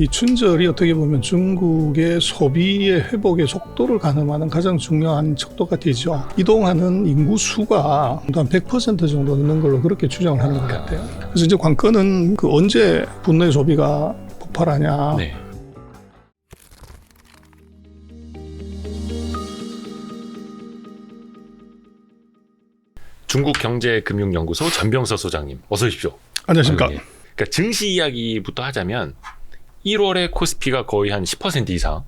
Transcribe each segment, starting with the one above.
이 춘절이 어떻게 보면 중국의 소비의 회복의 속도를 가늠하는 가장 중요한 척도가 되죠. 이동하는 인구 수가 한 100% 정도 되는 걸로 그렇게 추정을 하는 것 같아요. 그래서 이제 관건은 그 언제 국내 소비가 폭발하냐. 네. 중국경제금융연구소 전병서 소장님, 어서 오십시오. 안녕하십니까. 예. 그러니까 증시 이야기부터 하자면 1월에 코스피가 거의 한 10% 이상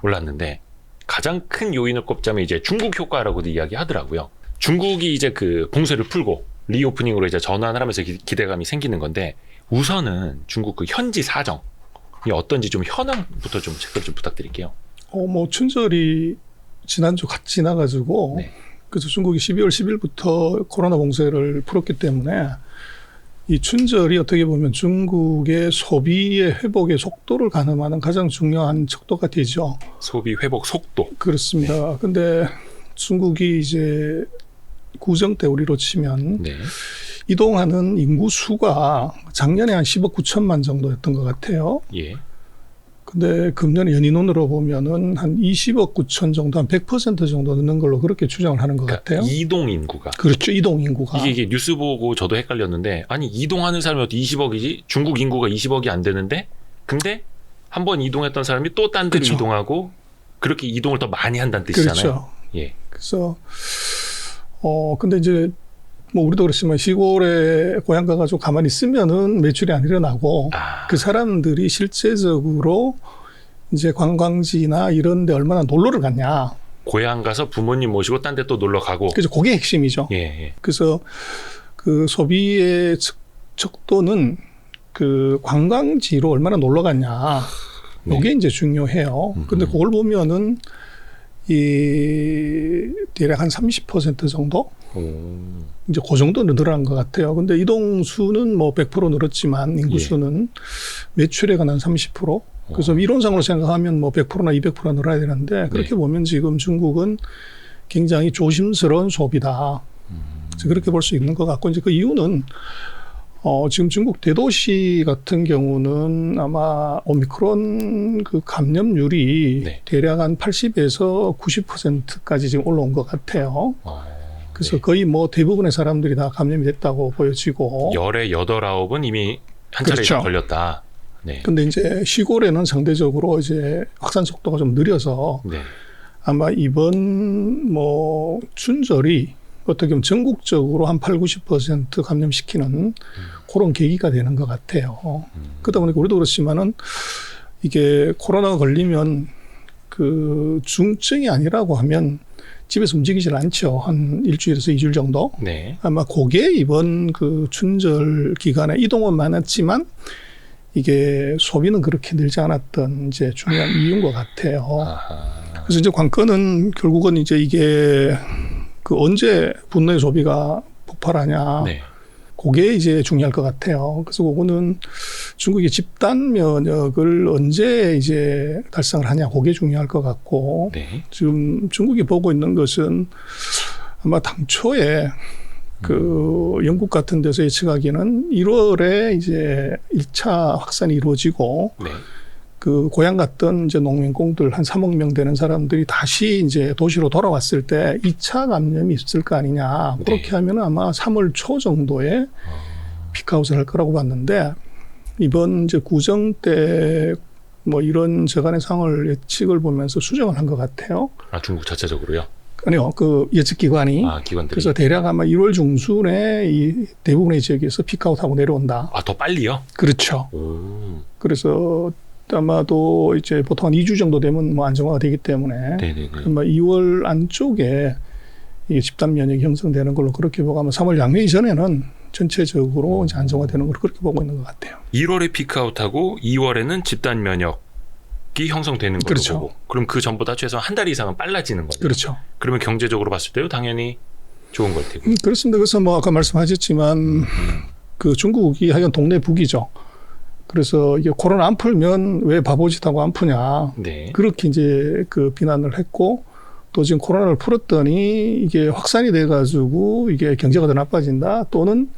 올랐는데 가장 큰 요인을 꼽자면 이제 중국 효과라고도 이야기하더라고요. 중국이 이제 그 봉쇄를 풀고 리오프닝으로 이제 전환을 하면서 기대감이 생기는 건데 우선은 중국 그 현지 사정이 어떤지 좀 현황부터 좀 체크를 좀 부탁드릴게요. 뭐 춘절이 지난주 갓 지나가지고 네. 그래서 중국이 12월 10일부터 코로나 봉쇄를 풀었기 때문에 이 춘절이 어떻게 보면 중국의 소비의 회복의 속도를 가늠하는 가장 중요한 척도가 되죠. 소비 회복 속도. 그렇습니다. 근데 중국이 이제 구정 때 우리로 치면 네. 이동하는 인구 수가 작년에 한 10억 9천만 정도였던 것 같아요. 예. 근데 금년 연인원으로 보면은 한 20억 9천 정도, 한 100% 정도 넣는 걸로 그렇게 추정을 하는 것 같아요. 이동 인구가. 그렇죠. 이동 인구가. 이게 뉴스 보고 저도 헷갈렸는데 아니 이동하는 사람이 어떻게 20억이지? 중국 인구가 20억이 안 되는데 근데 한 번 이동했던 사람이 또 딴 데로 그렇죠. 이동하고 그렇게 이동을 더 많이 한다는 뜻이잖아요. 그렇죠. 예. 그래서 근데 이제 뭐 우리도 그렇지만 시골에 고향 가가지고 가만히 있으면은 매출이 안 일어나고 그 사람들이 실제적으로 이제 관광지나 이런 데 얼마나 놀러를 갔냐. 고향 가서 부모님 모시고 딴 데 또 놀러 가고. 그래서 그게 핵심이죠. 예, 예. 그래서 그 소비의 척도는 그 관광지로 얼마나 놀러 갔냐. 네. 이게 이제 중요해요. 근데 그걸 보면은 대략 한 30% 정도? 이제 그 정도는 늘어난 것 같아요. 근데 이동수는 뭐 100% 늘었지만 인구수는 매출에 관한 30%. 그래서 이론상으로 생각하면 뭐 100%나 200% 늘어야 되는데 그렇게 네. 보면 지금 중국은 굉장히 조심스러운 소비다. 그렇게 볼 수 있는 것 같고 이제 그 이유는 지금 중국 대도시 같은 경우는 아마 오미크론 그 감염률이 네. 대략 한 80에서 90%까지 지금 올라온 것 같아요. 그래서 네. 거의 뭐 대부분의 사람들이 다 감염이 됐다고 보여지고. 열의 8, 9은 이미 한 차례 그렇죠. 걸렸다. 네. 근데 이제 시골에는 상대적으로 이제 확산 속도가 좀 느려서 네. 아마 이번 뭐 춘절이 어떻게 보면 전국적으로 한 8, 90% 감염시키는 그런 계기가 되는 것 같아요. 그러다 보니까 우리도 그렇지만은 이게 코로나가 걸리면 그 중증이 아니라고 하면 집에서 움직이질 않죠. 한 일주일에서 2주일 정도. 네. 아마 그게 이번 그 춘절 기간에 이동은 많았지만 이게 소비는 그렇게 늘지 않았던 이제 중요한 이유인 것 같아요. 그래서 이제 관건은 결국은 이제 이게 그 언제 국내 소비가 폭발하냐. 네. 그게 이제 중요할 것 같아요. 그래서 그거는 중국이 집단 면역을 언제 이제 달성을 하냐. 그게 중요할 것 같고. 네. 지금 중국이 보고 있는 것은 아마 당초에 그 영국 같은 데서 예측하기에는 1월에 이제 1차 확산이 이루어지고 네. 그 고향 갔던 이제 농민공들 한 3억 명 되는 사람들이 다시 이제 도시로 돌아왔을 때 2차 감염이 있을 거 아니냐. 그렇게 네. 하면 아마 3월 초 정도에 피크아웃을 할 거라고 봤는데 이번 이제 구정 때 뭐 이런 저간의 상황을 예측을 보면서 수정을 한 것 같아요. 중국 자체적으로요? 아니요, 그 예측기관이. 기관들이. 그래서 대략 아마 1월 중순에 이 대부분의 지역에서 피크아웃하고 내려온다. 더 빨리요? 그렇죠. 그래서 아마도 이제 보통 한 2주 정도 되면 뭐 안정화가 되기 때문에. 네네네. 아마 2월 안쪽에 이게 집단 면역이 형성되는 걸로 그렇게 보고 아마 3월 양회 이전에는 전체적으로 이제 안정화되는 걸로 그렇게 보고 있는 것 같아요. 1월에 피크아웃하고 2월에는 집단 면역이 형성되는 걸로 그렇죠. 보고 그럼 그 전보다 최소한 한 달 이상은 빨라지는 거죠. 그렇죠. 그러면 경제적으로 봤을 때도 당연히 좋은 걸 테고. 그렇습니다. 그래서 뭐 아까 말씀하셨지만 그 중국이 하여간 동네 북이죠. 그래서 이게 코로나 안 풀면 왜 바보짓하고 안 푸냐. 네. 그렇게 이제 그 비난을 했고 또 지금 코로나를 풀었더니 이게 확산이 돼가지고 이게 경제가 더 나빠진다 또는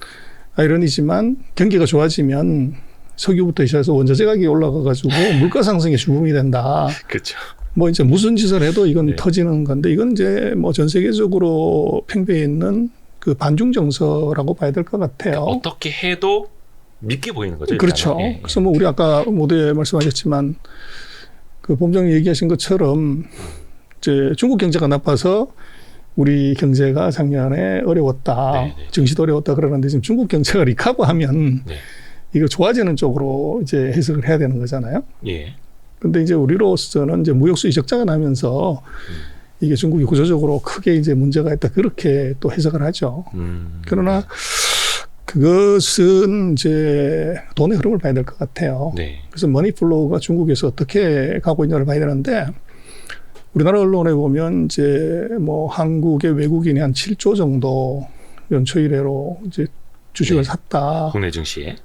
아이러니지만 경기가 좋아지면 석유부터 시작해서 원자재 가격이 올라가가지고 물가 상승의 주범이 된다. 그렇죠. 뭐 이제 무슨 짓을 해도 이건 네. 터지는 건데 이건 이제 뭐 전 세계적으로 팽배해 있는 그 반중 정서라고 봐야 될 것 같아요. 어떻게 해도 믿게 보이는 거죠. 그렇죠. 일단은. 예, 예. 그래서 뭐 우리 아까 모두에 말씀하셨지만 그 본부장님 얘기하신 것처럼 이제 중국 경제가 나빠서 우리 경제가 작년에 어려웠다. 네, 네. 증시도 어려웠다 그러는데 지금 중국 경제가 리커버하면 네. 이거 좋아지는 쪽으로 이제 해석을 해야 되는 거잖아요. 예. 근데 이제 우리로서는 이제 무역 수지 적자가 나면서 이게 중국이 구조적으로 크게 이제 문제가 있다 그렇게 또 해석을 하죠. 그러나 그것은 이제 돈의 흐름을 봐야 될 것 같아요. 네. 그래서 머니플로우가 중국에서 어떻게 가고 있냐를 봐야 되는데 우리나라 언론에 보면 이제 뭐 한국의 외국인이 한 7조 정도 연초 이래로 이제 주식을 네. 샀다. 국내 증시에.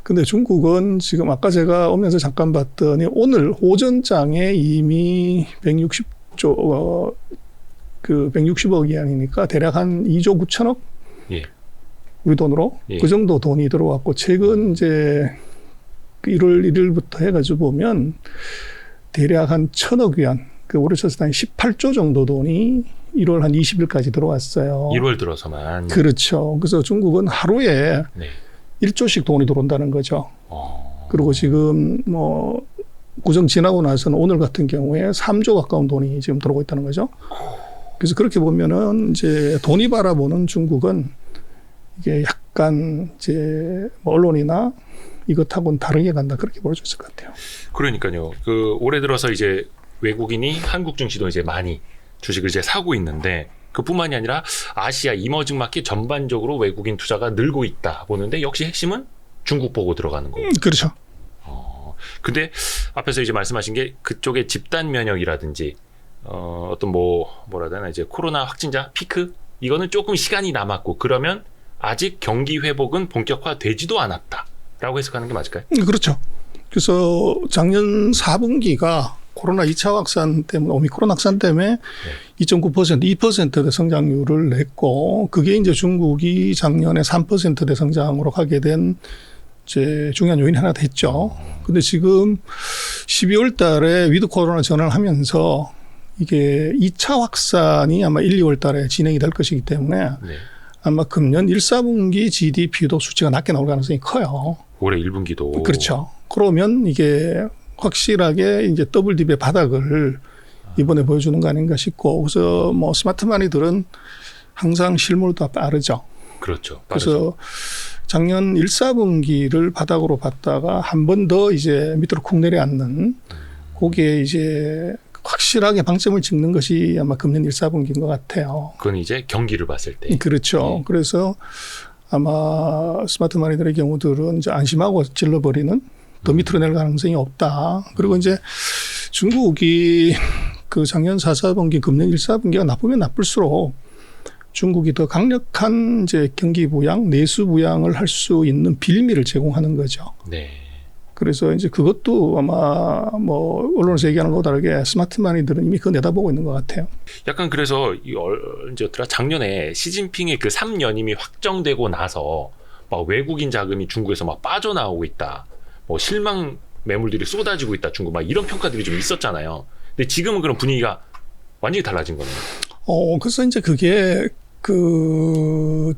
근데 중국은 지금 아까 제가 오면서 잠깐 봤더니 오늘 오전장에 이미 160조 그 160억 위안이니까 대략 한 2조 9천억 예. 우리 돈으로 예. 그 정도 돈이 들어왔고 최근 이제 1월 1일부터 해가지고 보면 대략 한 1,000억 위안 그 올해 쳤을 때 한 18조 정도 돈이 1월 한 20일까지 들어왔어요. 1월 들어서만. 그렇죠. 그래서 중국은 하루에 네. 1조씩 돈이 들어온다는 거죠. 그리고 지금 뭐 구정 지나고 나서는 오늘 같은 경우에 3조 가까운 돈이 지금 들어오고 있다는 거죠. 그래서 그렇게 보면은 이제 돈이 바라보는 중국은 이게 약간 이제 뭐 언론이나 이것하고는 다르게 간다 그렇게 볼 수 있을 것 같아요. 그러니까요. 그 올해 들어서 이제 외국인이 한국 증시도 이제 많이 주식을 이제 사고 있는데 그뿐만이 아니라 아시아 이머징 마켓 전반적으로 외국인 투자가 늘고 있다 보는데 역시 핵심은 중국 보고 들어가는 거고. 그렇죠. 근데 앞에서 이제 말씀하신 게 그쪽의 집단 면역이라든지 어떤 뭐라 해야 되나 이제 코로나 확진자 피크 이거는 조금 시간이 남았고 그러면 아직 경기 회복은 본격화되지도 않았다라고 해석하는 게 맞을까요? 그렇죠. 그래서 작년 4분기가 코로나 2차 확산 때문에 오미크론 확산 때문에 2.9% 2%대 성장률을 냈고 그게 이제 중국이 작년에 3%대 성장으로 가게 된 이제 중요한 요인이 하나 됐죠. 근데 지금 12월 달에 위드 코로나 전환을 하면서 이게 2차 확산이 아마 1, 2월 달에 진행이 될 것이기 때문에 네. 아마 금년 1, 4분기 GDP도 수치가 낮게 나올 가능성이 커요. 올해 1분기도 그렇죠. 그러면 이게 확실하게 이제 더블 딥의 바닥을 이번에 보여주는 거 아닌가 싶고 그래서 뭐 스마트 마니들은 항상 실물도 빠르죠. 그렇죠. 빠르죠. 그래서 작년 1, 4분기를 바닥으로 봤다가 한 번 더 이제 밑으로 쿵 내려앉는 거기에 이제 확실하게 방점을 찍는 것이 아마 금년 1, 4분기인 것 같아요. 그건 이제 경기를 봤을 때. 그렇죠. 그래서 아마 스마트 마니들의 경우들은 이제 안심하고 질러버리는 더 밑으로 내려갈 가능성이 없다. 그리고 이제 중국이 그 작년 4, 4분기, 금년 1, 4분기가 나쁘면 나쁠수록 중국이 더 강력한 이제 경기 부양, 내수 부양을 할 수 있는 빌미를 제공하는 거죠. 네. 그래서 이제 그것도 아마 뭐 언론에서 얘기하는 것과 다르게 스마트 마니들은 이미 그거 내다보고 있는 것 같아요. 약간 그래서 언제였더라? 작년에 시진핑의 그 3연임이 확정되고 나서 막 외국인 자금이 중국에서 막 빠져나오고 있다. 뭐 실망 매물들이 쏟아지고 있다. 중국 막 이런 평가들이 좀 있었잖아요. 근데 지금은 그런 분위기가 완전히 달라진 거네요. 그래서 이제 그게 그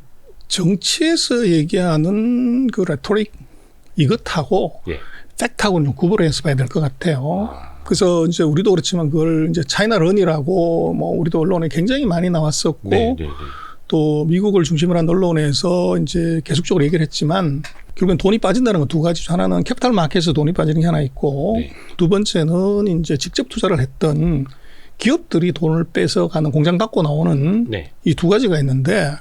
정치에서 얘기하는 그 레토릭 이것하고 예. 팩트하고는 좀 구분해서 봐야 될 것 같아요. 그래서 이제 우리도 그렇지만 그걸 이제 차이나 런이라고 뭐 우리도 언론에 굉장히 많이 나왔었고 네, 네, 네. 또 미국을 중심으로 한 언론에서 이제 계속적으로 얘기를 했지만 결국엔 돈이 빠진다는 건 두 가지죠. 하나는 캐피탈 마켓에서 돈이 빠지는 게 하나 있고 네. 두 번째는 이제 직접 투자를 했던 기업들이 돈을 뺏어가는 공장 갖고 나오는 네. 이 두 가지가 있는데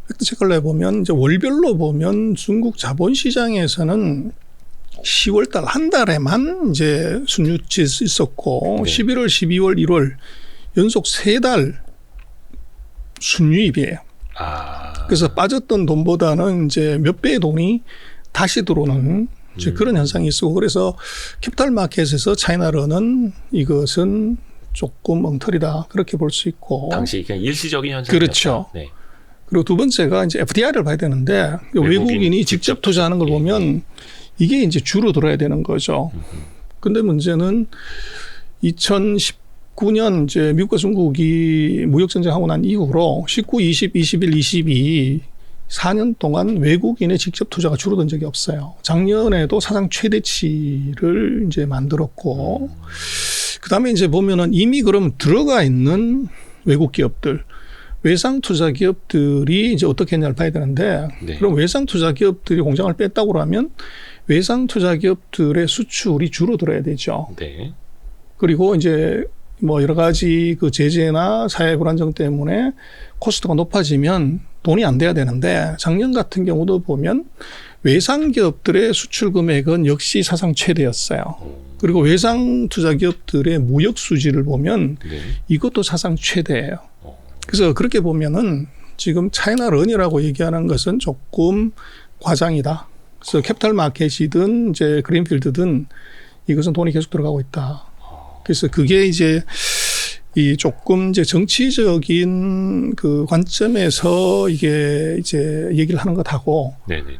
팩트체크를 해보면 이제 월별로 보면 중국 자본시장에서는 10월 달 한 달에만 이제 순유치 있었고 네. 11월, 12월, 1월 연속 3달 순유입이에요. 그래서 빠졌던 돈보다는 이제 몇 배의 돈이 다시 들어오는 이제 그런 현상이 있고 그래서 캐피탈 마켓에서 차이나런은 이것은 조금 엉터리다 그렇게 볼 수 있고 당시 그냥 일시적인 현상이었다. 그렇죠. 네. 그리고 두 번째가 이제 FDI를 봐야 되는데 외국인이 직접 투자하는 걸 보면 이게 이제 줄어들어야 되는 거죠. 근데 문제는 2019년 이제 미국과 중국이 무역 전쟁하고 난 이후로 19, 20, 21, 22 4년 동안 외국인의 직접 투자가 줄어든 적이 없어요. 작년에도 사상 최대치를 이제 만들었고, 그 다음에 이제 보면은 이미 그럼 들어가 있는 외국 기업들, 외상 투자 기업들이 이제 어떻게 했냐를 봐야 되는데, 네. 그럼 외상 투자 기업들이 공장을 뺐다고 하면 외상 투자 기업들의 수출이 줄어들어야 되죠. 네. 그리고 이제 뭐 여러 가지 그 제재나 사회 불안정 때문에 코스트가 높아지면 돈이 안 돼야 되는데, 작년 같은 경우도 보면 외상 기업들의 수출 금액은 역시 사상 최대였어요. 그리고 외상 투자 기업들의 무역 수지를 보면 네. 이것도 사상 최대예요. 그래서 그렇게 보면은 지금 차이나런이라고 얘기하는 것은 조금 과장이다. 그래서 캐피탈 마켓이든 이제 그린필드든 이것은 돈이 계속 들어가고 있다. 그래서 그게 이제 이 조금 이제 정치적인 그 관점에서 이게 이제 얘기를 하는 것하고 네네네.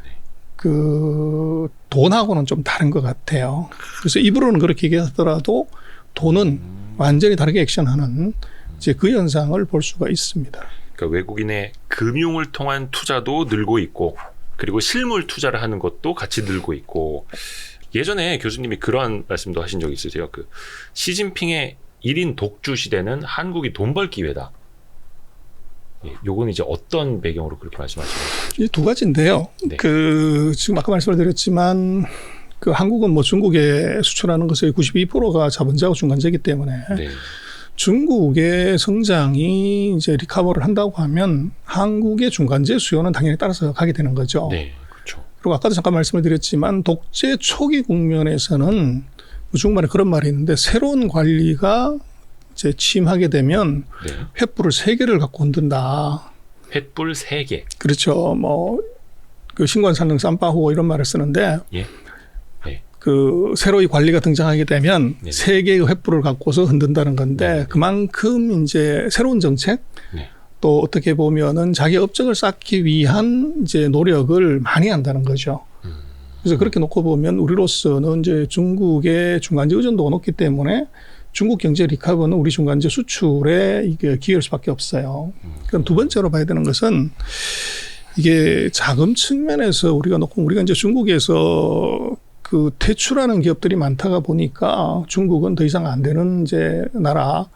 그 돈하고는 좀 다른 것 같아요. 그래서 입으로는 그렇게 얘기하더라도 돈은 완전히 다르게 액션하는 이제 그 현상을 볼 수가 있습니다. 그러니까 외국인의 금융을 통한 투자도 늘고 있고, 그리고 실물 투자를 하는 것도 같이 늘고 있고. 예전에 교수님이 그런 말씀도 하신 적 있으세요. 그 시진핑의 1인 독주 시대는 한국이 돈 벌 기회다. 예, 요건 이제 어떤 배경으로 그렇게 말씀하시는 거죠? 이 두 가지인데요. 네. 그 지금 아까 말씀을 드렸지만 그 한국은 뭐 중국에 수출하는 것의 92%가 자본자하고 중간재이기 때문에 네. 중국의 성장이 이제 리커버를 한다고 하면 한국의 중간재 수요는 당연히 따라서 가게 되는 거죠. 네, 그렇죠. 그리고 아까도 잠깐 말씀을 드렸지만 독재 초기 국면에서는 중국말에 그런 말이 있는데, 새로운 관리가 이제 취임하게 되면 네. 횃불을 3개를 갖고 흔든다. 횃불 3개. 그렇죠. 뭐 그 신관산능 쌈바호 이런 말을 쓰는데, 예. 네. 그 새로이 관리가 등장하게 되면 네네. 3개의 횃불을 갖고서 흔든다는 건데, 네네. 그만큼 이제 새로운 정책, 네. 또 어떻게 보면은 자기 업적을 쌓기 위한 이제 노력을 많이 한다는 거죠. 그래서 그렇게 놓고 보면 우리로서는 이제 중국의 중간재 의존도가 높기 때문에 중국 경제 리커버는 우리 중간재 수출에 이게 기여할 수밖에 없어요. 그럼 두 번째로 봐야 되는 것은 이게 자금 측면에서 우리가 놓고, 우리가 이제 중국에서 그 퇴출하는 기업들이 많다가 보니까 중국은 더 이상 안 되는 이제 나라,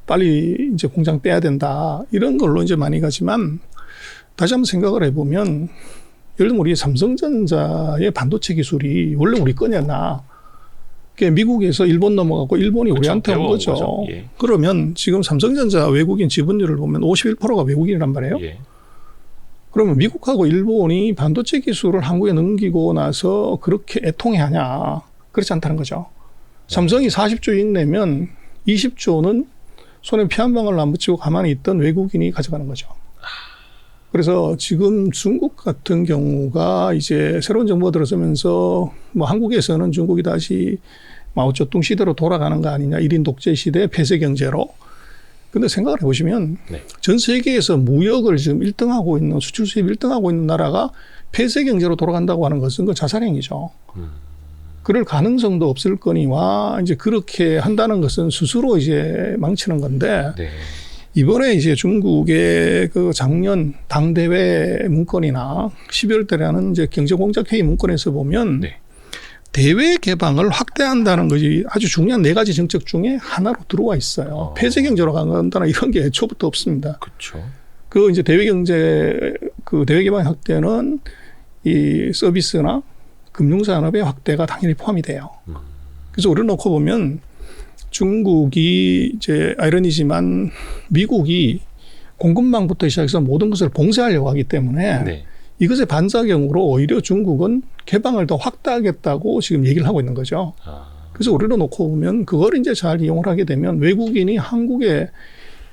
빨리 이제 공장 빼야 된다, 이런 걸로 이제 많이 가지만, 다시 한번 생각을 해보면 예를 들면 우리 삼성전자의 반도체 기술이 원래 우리 거냐나, 그게 미국에서 일본 넘어가고 일본이 그렇죠. 우리한테 온 거죠. 예. 그러면 지금 삼성전자 외국인 지분율을 보면 51%가 외국인이란 말이에요. 예. 그러면 미국하고 일본이 반도체 기술을 한국에 넘기고 나서 그렇게 애통해하냐? 그렇지 않다는 거죠. 삼성이 40조 이익 내면 20조는 손에 피 한 방울 안 붙이고 가만히 있던 외국인이 가져가는 거죠. 그래서 지금 중국 같은 경우가 이제 새로운 정부가 들어서면서 뭐 한국에서는 중국이 다시 마오쩌둥 시대로 돌아가는 거 아니냐, 1인 독재 시대 폐쇄 경제로. 근데 생각을 해보시면 네. 전 세계에서 무역을 지금 1등하고 있는, 수출 수입 1등하고 있는 나라가 폐쇄 경제로 돌아간다고 하는 것은 그 자살행위죠. 그럴 가능성도 없을 거니와 이제 그렇게 한다는 것은 스스로 이제 망치는 건데, 네. 이번에 이제 중국의 그 작년 당대회 문건이나 12월 달에 하는 이제 경제공작회의 문건에서 보면 네. 대외 개방을 확대한다는 것이 아주 중요한 4가지 정책 중에 하나로 들어와 있어요. 폐쇄 경제로 간다는 이런 게 애초부터 없습니다. 그렇죠. 그 이제 대외 경제, 그 대외 개방 확대는 이 서비스나 금융산업의 확대가 당연히 포함이 돼요. 그래서 우리를 놓고 보면 중국이 이제 아이러니지만 미국이 공급망부터 시작해서 모든 것을 봉쇄하려고 하기 때문에 네. 이것의 반작용으로 오히려 중국은 개방을 더 확대하겠다고 지금 얘기를 하고 있는 거죠. 그래서 우리로 놓고 보면 그걸 이제 잘 이용을 하게 되면 외국인이 한국에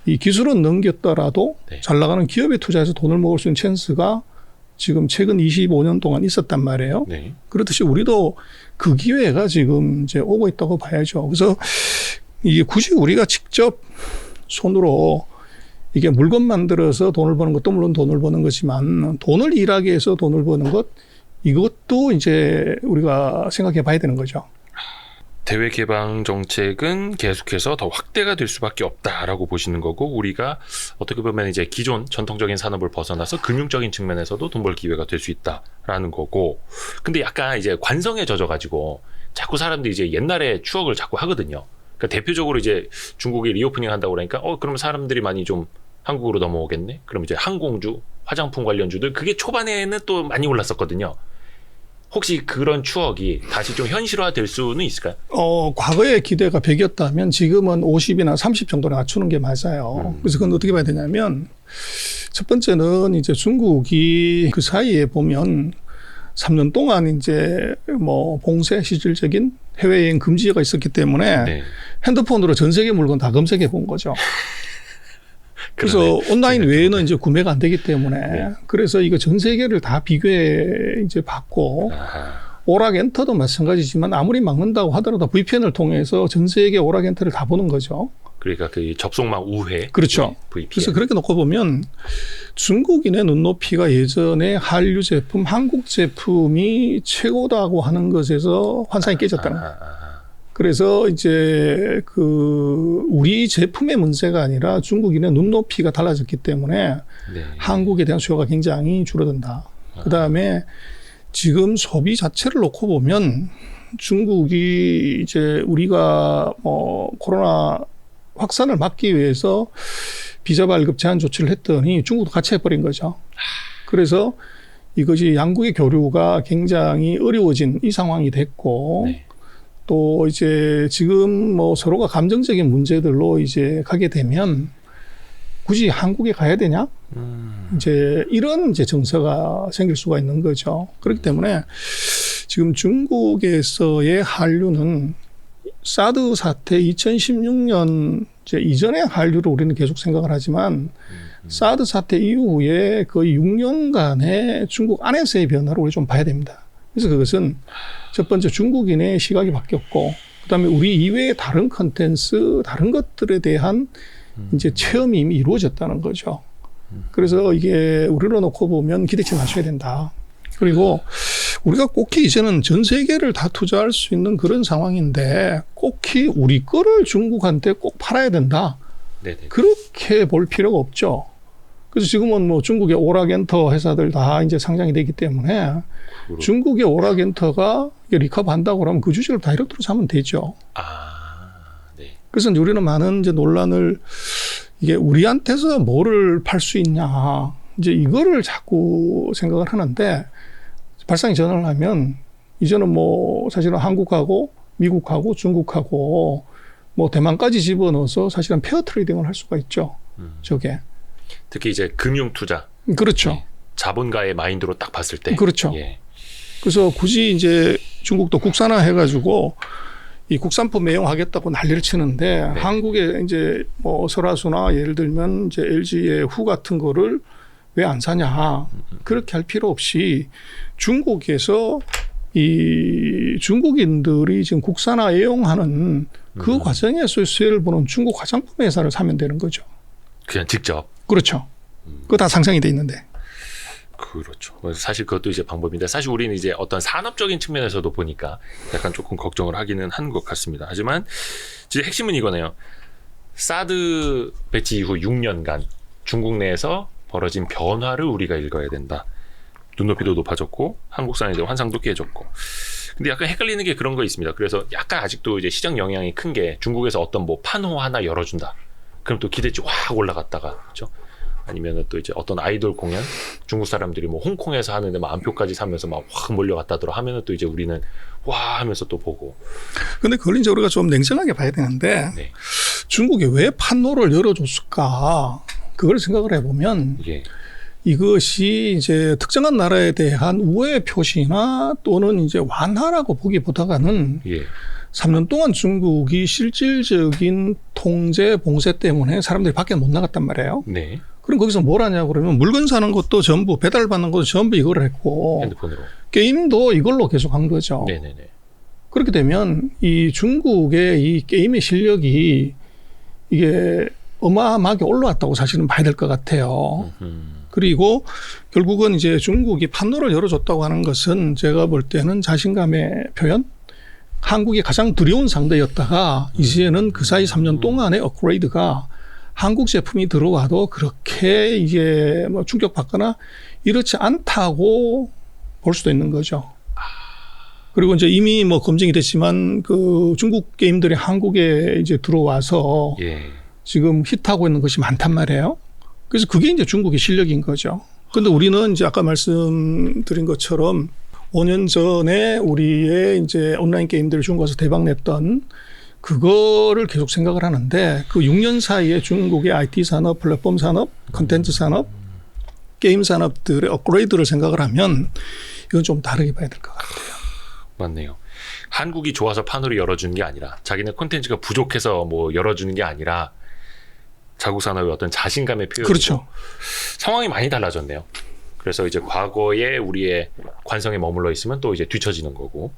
이 기술은 넘겼더라도 네. 잘 나가는 기업에 투자해서 돈을 먹을 수 있는 찬스가 지금 최근 25년 동안 있었단 말이에요. 네. 그렇듯이 우리도 그 기회가 지금 이제 오고 있다고 봐야죠. 그래서 이게 굳이 우리가 직접 손으로 이게 물건 만들어서 돈을 버는 것도 물론 돈을 버는 거지만, 돈을 일하게 해서 돈을 버는 것, 이것도 이제 우리가 생각해 봐야 되는 거죠. 대외 개방 정책은 계속해서 더 확대가 될 수밖에 없다라고 보시는 거고, 우리가 어떻게 보면 이제 기존 전통적인 산업을 벗어나서 금융적인 측면에서도 돈 벌 기회가 될 수 있다라는 거고. 근데 약간 이제 관성에 젖어가지고 자꾸 사람들이 이제 옛날의 추억을 자꾸 하거든요. 그러니까 대표적으로 이제 중국이 리오프닝 한다고 그러니까 그러면 사람들이 많이 좀 한국으로 넘어오겠네. 그럼 이제 항공주, 화장품 관련주들 그게 초반에는 또 많이 올랐었거든요. 혹시 그런 추억이 다시 좀 현실화될 수는 있을까요? 과거의 기대가 100이었다면 지금은 50이나 30 정도로 낮추는 게 맞아요. 그래서 그건 어떻게 봐야 되냐면 첫 번째는 이제 중국이 그 사이에 보면 3년 동안 이제 뭐 봉쇄 실질적인 해외여행 금지가 있었기 때문에 네. 핸드폰으로 전 세계 물건 다 검색해 본 거죠. 그래서 그러네. 온라인 외에는 이제 구매가 안 되기 때문에 네. 그래서 이거 전 세계를 다 비교해 이제 봤고 오락 엔터도 마찬가지지만 아무리 막는다고 하더라도 VPN을 통해서 전 세계 오락 엔터를 다 보는 거죠. 그러니까 그 접속망 우회. 그렇죠. VPN. 그래서 그렇게 놓고 보면 중국인의 눈높이가 예전에 한류 제품, 한국 제품이 최고다고 하는 것에서 환상이 깨졌다는 거예요. 그래서 이제 그 우리 제품의 문제가 아니라 중국인의 눈높이가 달라졌기 때문에 네. 한국에 대한 수요가 굉장히 줄어든다. 그다음에 지금 소비 자체를 놓고 보면 중국이 이제 우리가 코로나 확산을 막기 위해서 비자 발급 제한 조치를 했더니 중국도 같이 해버린 거죠. 그래서 이것이 양국의 교류가 굉장히 어려워진 이 상황이 됐고 네. 또 이제 지금 뭐 서로가 감정적인 문제들로 이제 가게 되면 굳이 한국에 가야 되냐? 이제 이런 이제 정서가 생길 수가 있는 거죠. 그렇기 때문에 지금 중국에서의 한류는 사드 사태 2016년 이제 이전의 한류를 우리는 계속 생각을 하지만 사드 사태 이후에 거의 6년간의 중국 안에서의 변화를 우리 좀 봐야 됩니다. 그래서 그것은 첫 번째 중국인의 시각이 바뀌었고, 그다음에 우리 이외의 다른 컨텐츠, 다른 것들에 대한 이제 체험이 이미 이루어졌다는 거죠. 그래서 이게 우리로 놓고 보면 기대치 낮춰야 된다. 그리고 우리가 꼭히 이제는 전 세계를 다 투자할 수 있는 그런 상황인데 꼭히 우리 거를 중국한테 꼭 팔아야 된다. 네네. 그렇게 볼 필요가 없죠. 그래서 지금은 뭐 중국의 오락엔터 회사들 다 이제 상장이 되기 때문에 중국의 오락엔터가 리커버 한다고 그러면 그 주식을 다이렉트로 사면 되죠. 네. 그래서 이제 우리는 많은 이제 논란을 이게 우리한테서 뭐를 팔 수 있냐. 이제 이거를 자꾸 생각을 하는데 발상이 전환을 하면 이제는 뭐 사실은 한국하고 미국하고 중국하고 뭐 대만까지 집어넣어서 사실은 페어 트레이딩을 할 수가 있죠. 저게. 특히 이제 금융 투자. 그렇죠. 네. 자본가의 마인드로 딱 봤을 때. 그렇죠. 예. 그래서 굳이 이제 중국도 국산화 해가지고 이 국산품 애용하겠다고 난리를 치는데 네. 한국에 이제 뭐 설화수나 예를 들면 이제 LG의 후 같은 거를 왜 안 사냐. 그렇게 할 필요 없이 중국에서 이 중국인들이 지금 국산화 애용하는 그 과정에서 수혜를 보는 중국 화장품 회사를 사면 되는 거죠. 그냥 직접. 그렇죠. 그거 다 상상이 돼 있는데. 그렇죠. 사실 그것도 이제 방법인데 사실 우리는 이제 어떤 산업적인 측면에서도 보니까 약간 조금 걱정을 하기는 하는 것 같습니다. 하지만 이제 핵심은 이거네요. 사드 배치 이후 6년간 중국 내에서 벌어진 변화를 우리가 읽어야 된다. 눈높이도 높아졌고 한국산에 대한 환상도 깨졌고. 근데 약간 헷갈리는 게 그런 거 있습니다. 그래서 약간 아직도 이제 시장 영향이 큰 게 중국에서 어떤 뭐 판호 하나 열어준다. 그럼 또 기대치 확 올라갔다가 그렇죠. 아니면은 또 이제 어떤 아이돌 공연 중국 사람들이 뭐 홍콩에서 하는데 막 안표까지 사면서 막 확 몰려갔다더라 하면은 또 이제 우리는 와 하면서 또 보고. 근데 그걸 이제 우리가 좀 냉정하게 봐야 되는데 네. 중국이 왜 판로를 열어줬을까? 그걸 생각을 해보면 예. 이것이 이제 특정한 나라에 대한 우호의 표시나 또는 이제 완화라고 보기보다는 예. 3년 동안 중국이 실질적인 통제 봉쇄 때문에 사람들이 밖에 못 나갔단 말이에요. 네. 그럼 거기서 뭘 하냐고 그러면 물건 사는 것도 전부 배달받는 것도 전부 이걸 했고 핸드폰으로. 게임도 이걸로 계속 한 거죠. 네네네. 그렇게 되면 이 중국의 이 게임의 실력이 이게 어마어마하게 올라왔다고 사실은 봐야 될 것 같아요. 그리고 결국은 이제 중국이 판로를 열어줬다고 하는 것은 제가 볼 때는 자신감의 표현, 한국이 가장 두려운 상대였다가 이제는 그 사이 3년 동안의 업그레이드가 한국 제품이 들어와도 그렇게 이게 뭐 충격받거나 이렇지 않다고 볼 수도 있는 거죠. 그리고 이제 이미 뭐 검증이 됐지만 그 중국 게임들이 한국에 이제 들어와서 예. 지금 히트하고 있는 것이 많단 말이에요. 그래서 그게 이제 중국의 실력인 거죠. 근데 우리는 이제 아까 말씀드린 것처럼 5년 전에 우리의 이제 온라인 게임들을 중국에서 대박 냈던 그거를 계속 생각을 하는데 그 6년 사이에 중국의 IT 산업, 플랫폼 산업, 콘텐츠 산업, 게임 산업들의 업그레이드를 생각을 하면 이건 좀 다르게 봐야 될 것 같아요. 맞네요. 한국이 좋아서 판으로 열어주는 게 아니라 자기네 콘텐츠가 부족해서 뭐 열어주는 게 아니라 자국 산업의 어떤 자신감의 표현이고 그렇죠. 상황이 많이 달라졌네요. 그래서 이제 과거에 우리의 관성에 머물러 있으면 또 이제 뒤처지는 거고.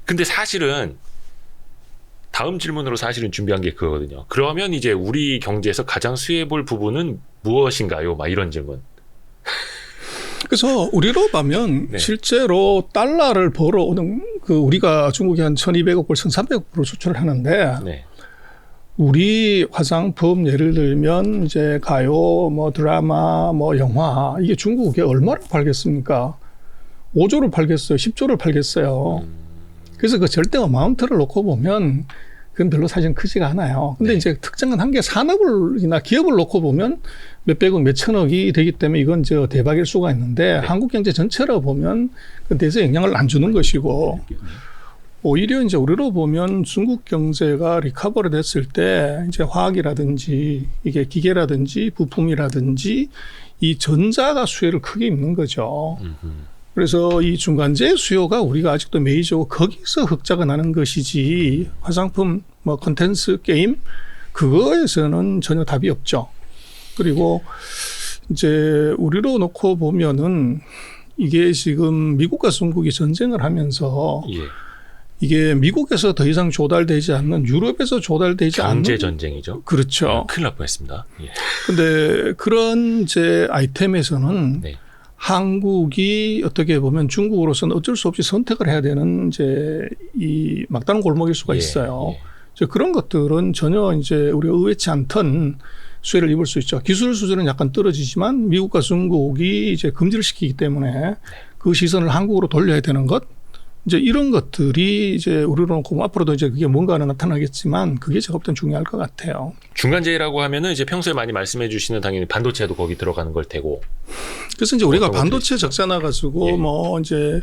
근데 사실은 다음 질문으로 사실은 준비한 게 그거거든요. 그러면 이제 우리 경제에서 가장 수혜해 볼 부분은 무엇인가요? 막 이런 질문. 그래서 우리로 보면 네. 실제로 달러를 벌어오는 그 우리가 중국에 한 1,200억 불, 1,300억 불을 수출을 하는데 네. 우리 화장품 예를 들면 이제 가요, 뭐 드라마, 뭐 영화 이게 중국에 얼마를 팔겠습니까? 5조를 팔겠어요? 10조를 팔겠어요? 그래서 그 절대 어마운트를 놓고 보면 그건 별로 사실은 크지가 않아요. 근데 네. 이제 특정한 한 개 산업이나 기업을 놓고 보면 몇백억, 몇천억이 되기 때문에 이건 저 대박일 수가 있는데 한국 경제 전체로 보면 그 대세 영향을 안 주는 것이고 오히려 이제 우리로 보면 중국 경제가 리커버리 됐을 때 이제 화학이라든지 이게 기계라든지 부품이라든지 이 전자가 수혜를 크게 입는 거죠. 그래서 이 중간재 수요가 우리가 아직도 메이저고 거기서 흑자가 나는 것이지 화장품, 뭐 콘텐츠, 게임 그거에서는 전혀 답이 없죠. 그리고 이제 우리로 놓고 보면은 이게 지금 미국과 중국이 전쟁을 하면서 예. 이게 미국에서 더 이상 조달되지 않는 유럽에서 조달되지 않는 경제 전쟁이죠. 그렇죠. 큰일 날 뻔했습니다. 예. 근데 그런 이제 아이템에서는 네. 한국이 어떻게 보면 중국으로서는 어쩔 수 없이 선택을 해야 되는 이제 이 막다른 골목일 수가 있어요. 예. 이제 그런 것들은 전혀 이제 우리가 의외치 않던 수혜를 입을 수 있죠. 기술 수준은 약간 떨어지지만 미국과 중국이 이제 금지를 시키기 때문에 그 시선을 한국으로 돌려야 되는 것. 이제 이런 것들이 이제 우리로 놓고 앞으로도 이제 그게 뭔가는 나타나겠지만 그게 제가 볼 땐 중요할 것 같아요. 중간재라고 하면은 이제 평소에 많이 말씀해 주시는 당연히 반도체도 거기 들어가는 걸 테고. 그래서 이제 우리가 어떤 반도체 적자 나가지고 예. 뭐 이제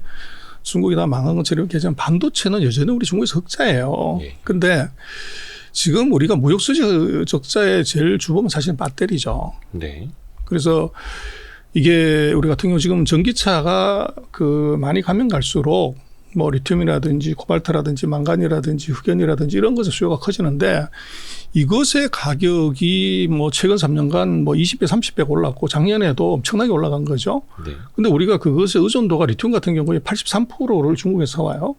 중국이 다 망한 것처럼 이렇게 하지만 반도체는 여전히 우리 중국에서 흑자예요. 예. 근데 지금 우리가 무역수지 적자의 제일 주범은 사실 배터리죠. 네. 그래서 이게 우리 같은 경우 지금 전기차가 그 많이 가면 갈수록 뭐 리튬이라든지 코발트라든지 망간이라든지 흑연이라든지 이런 것의 수요가 커지는데 이것의 가격이 뭐 최근 3년간 뭐 20배, 30배 올랐고 작년에도 엄청나게 올라간 거죠. 네. 근데 우리가 그것의 의존도가 리튬 같은 경우에 83%를 중국에서 와요.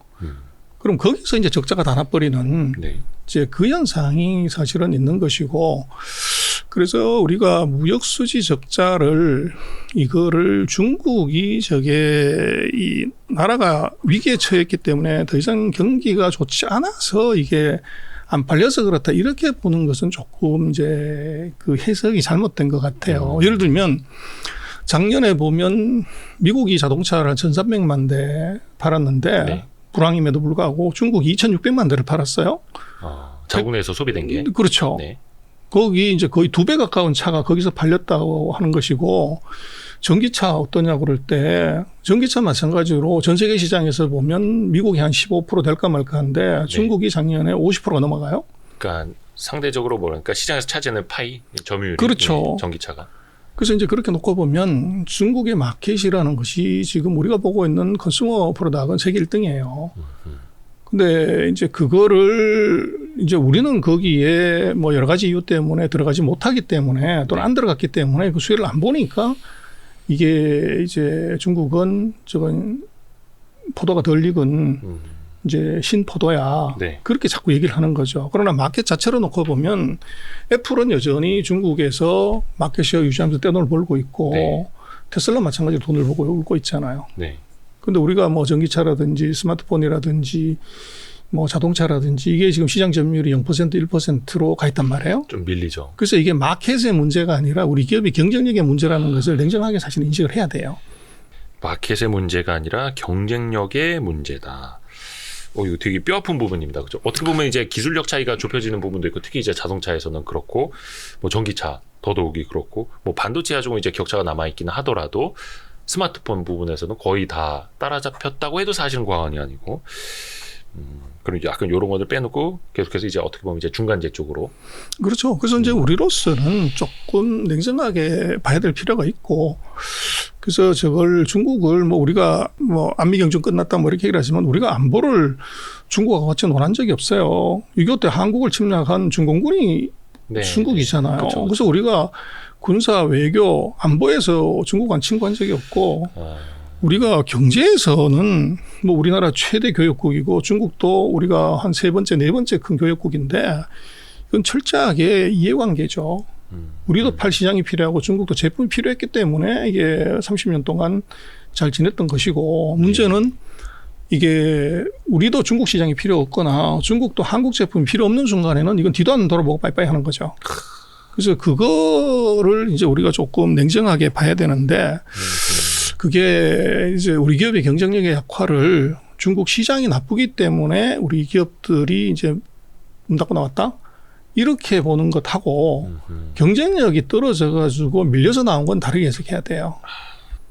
그럼 거기서 이제 적자가 다 나버리는 네. 이제 그 현상이 사실은 있는 것이고 그래서 우리가 무역수지 적자를 이거를 중국이 저게 이 나라가 위기에 처했기 때문에 더 이상 경기가 좋지 않아서 이게 안 팔려서 그렇다 이렇게 보는 것은 조금 이제 그 해석이 잘못된 것 같아요. 예를 들면 작년에 보면 미국이 자동차를 1,300만 대 팔았는데 네. 불황임에도 불구하고 중국이 2,600만 대를 팔았어요. 자국 내에서 소비된 게. 그렇죠. 네. 거기 이제 거의 2배 가까운 차가 거기서 팔렸다고 하는 것이고 전기차 어떠냐고 그럴 때 전기차 마찬가지로 전 세계 시장에서 보면 미국이 한 15% 될까 말까 한데 중국이 작년에 50%가 넘어가요. 그러니까 상대적으로 뭐랄까 시장에서 차지하는 파이 점유율이 그렇죠. 전기차가. 그래서 이제 그렇게 놓고 보면 중국의 마켓이라는 것이 지금 우리가 보고 있는 컨슈머 프로덕트는 세계 1등이에요. 근데 이제 그거를 이제 우리는 거기에 뭐 여러 가지 이유 때문에 들어가지 못하기 때문에 또는 안 들어갔기 때문에 그 수혜를 안 보니까 이게 이제 중국은 저건 포도가 덜 익은 이제 신포도야. 네. 그렇게 자꾸 얘기를 하는 거죠. 그러나 마켓 자체로 놓고 보면 애플은 여전히 중국에서 마켓 쉐어 유지하면서 떼돈을 벌고 있고 네. 테슬라 마찬가지로 돈을 벌고 있잖아요. 네. 근데 우리가 뭐 전기차라든지 스마트폰이라든지 뭐 자동차라든지 이게 지금 시장 점유율이 0% 1%로 가 있단 말이에요. 좀 밀리죠. 그래서 이게 마켓의 문제가 아니라 우리 기업의 경쟁력의 문제라는 것을 냉정하게 사실 인식을 해야 돼요. 마켓의 문제가 아니라 경쟁력의 문제다. 이거 되게 뼈아픈 부분입니다. 그죠? 어떻게 보면 이제 기술력 차이가 좁혀지는 부분도 있고, 특히 이제 자동차에서는 그렇고, 뭐 전기차 더더욱이 그렇고, 뭐 반도체가 조금 이제 격차가 남아있기는 하더라도, 스마트폰 부분에서는 거의 다 따라잡혔다고 해도 사실은 과언이 아니고, 그럼 이제 약간 이런 것들 빼놓고 계속해서 이제 어떻게 보면 이제 중간재 쪽으로. 그렇죠. 그래서 이제 우리로서는 조금 냉정하게 봐야 될 필요가 있고, 그래서 저걸 중국을 뭐 우리가 뭐 안미 경쟁 끝났다 뭐 이렇게 얘기를 하지만 우리가 안보를 중국하고 같이 논한 적이 없어요. 6.25 때 한국을 침략한 중공군이 네. 중국이잖아요. 그렇죠. 그래서 우리가 군사, 외교, 안보에서 중국과는 친구한 적이 없고, 우리가 경제에서는 뭐 우리나라 최대 교역국이고 중국도 우리가 한 세 번째, 네 번째 큰 교역국인데 이건 철저하게 이해관계죠. 우리도 팔 시장이 필요하고 중국도 제품이 필요했기 때문에 이게 30년 동안 잘 지냈던 것이고, 문제는 이게 우리도 중국 시장이 필요 없거나 중국도 한국 제품이 필요 없는 순간에는 이건 뒤도 안 돌아보고 빠이빠이 하는 거죠. 그래서 그거를 이제 우리가 조금 냉정하게 봐야 되는데, 그게 이제 우리 기업의 경쟁력의 약화를 중국 시장이 나쁘기 때문에 우리 기업들이 이제 문 닫고 나왔다? 이렇게 보는 것하고 경쟁력이 떨어져 가지고 밀려서 나온 건 다르게 해석해야 돼요.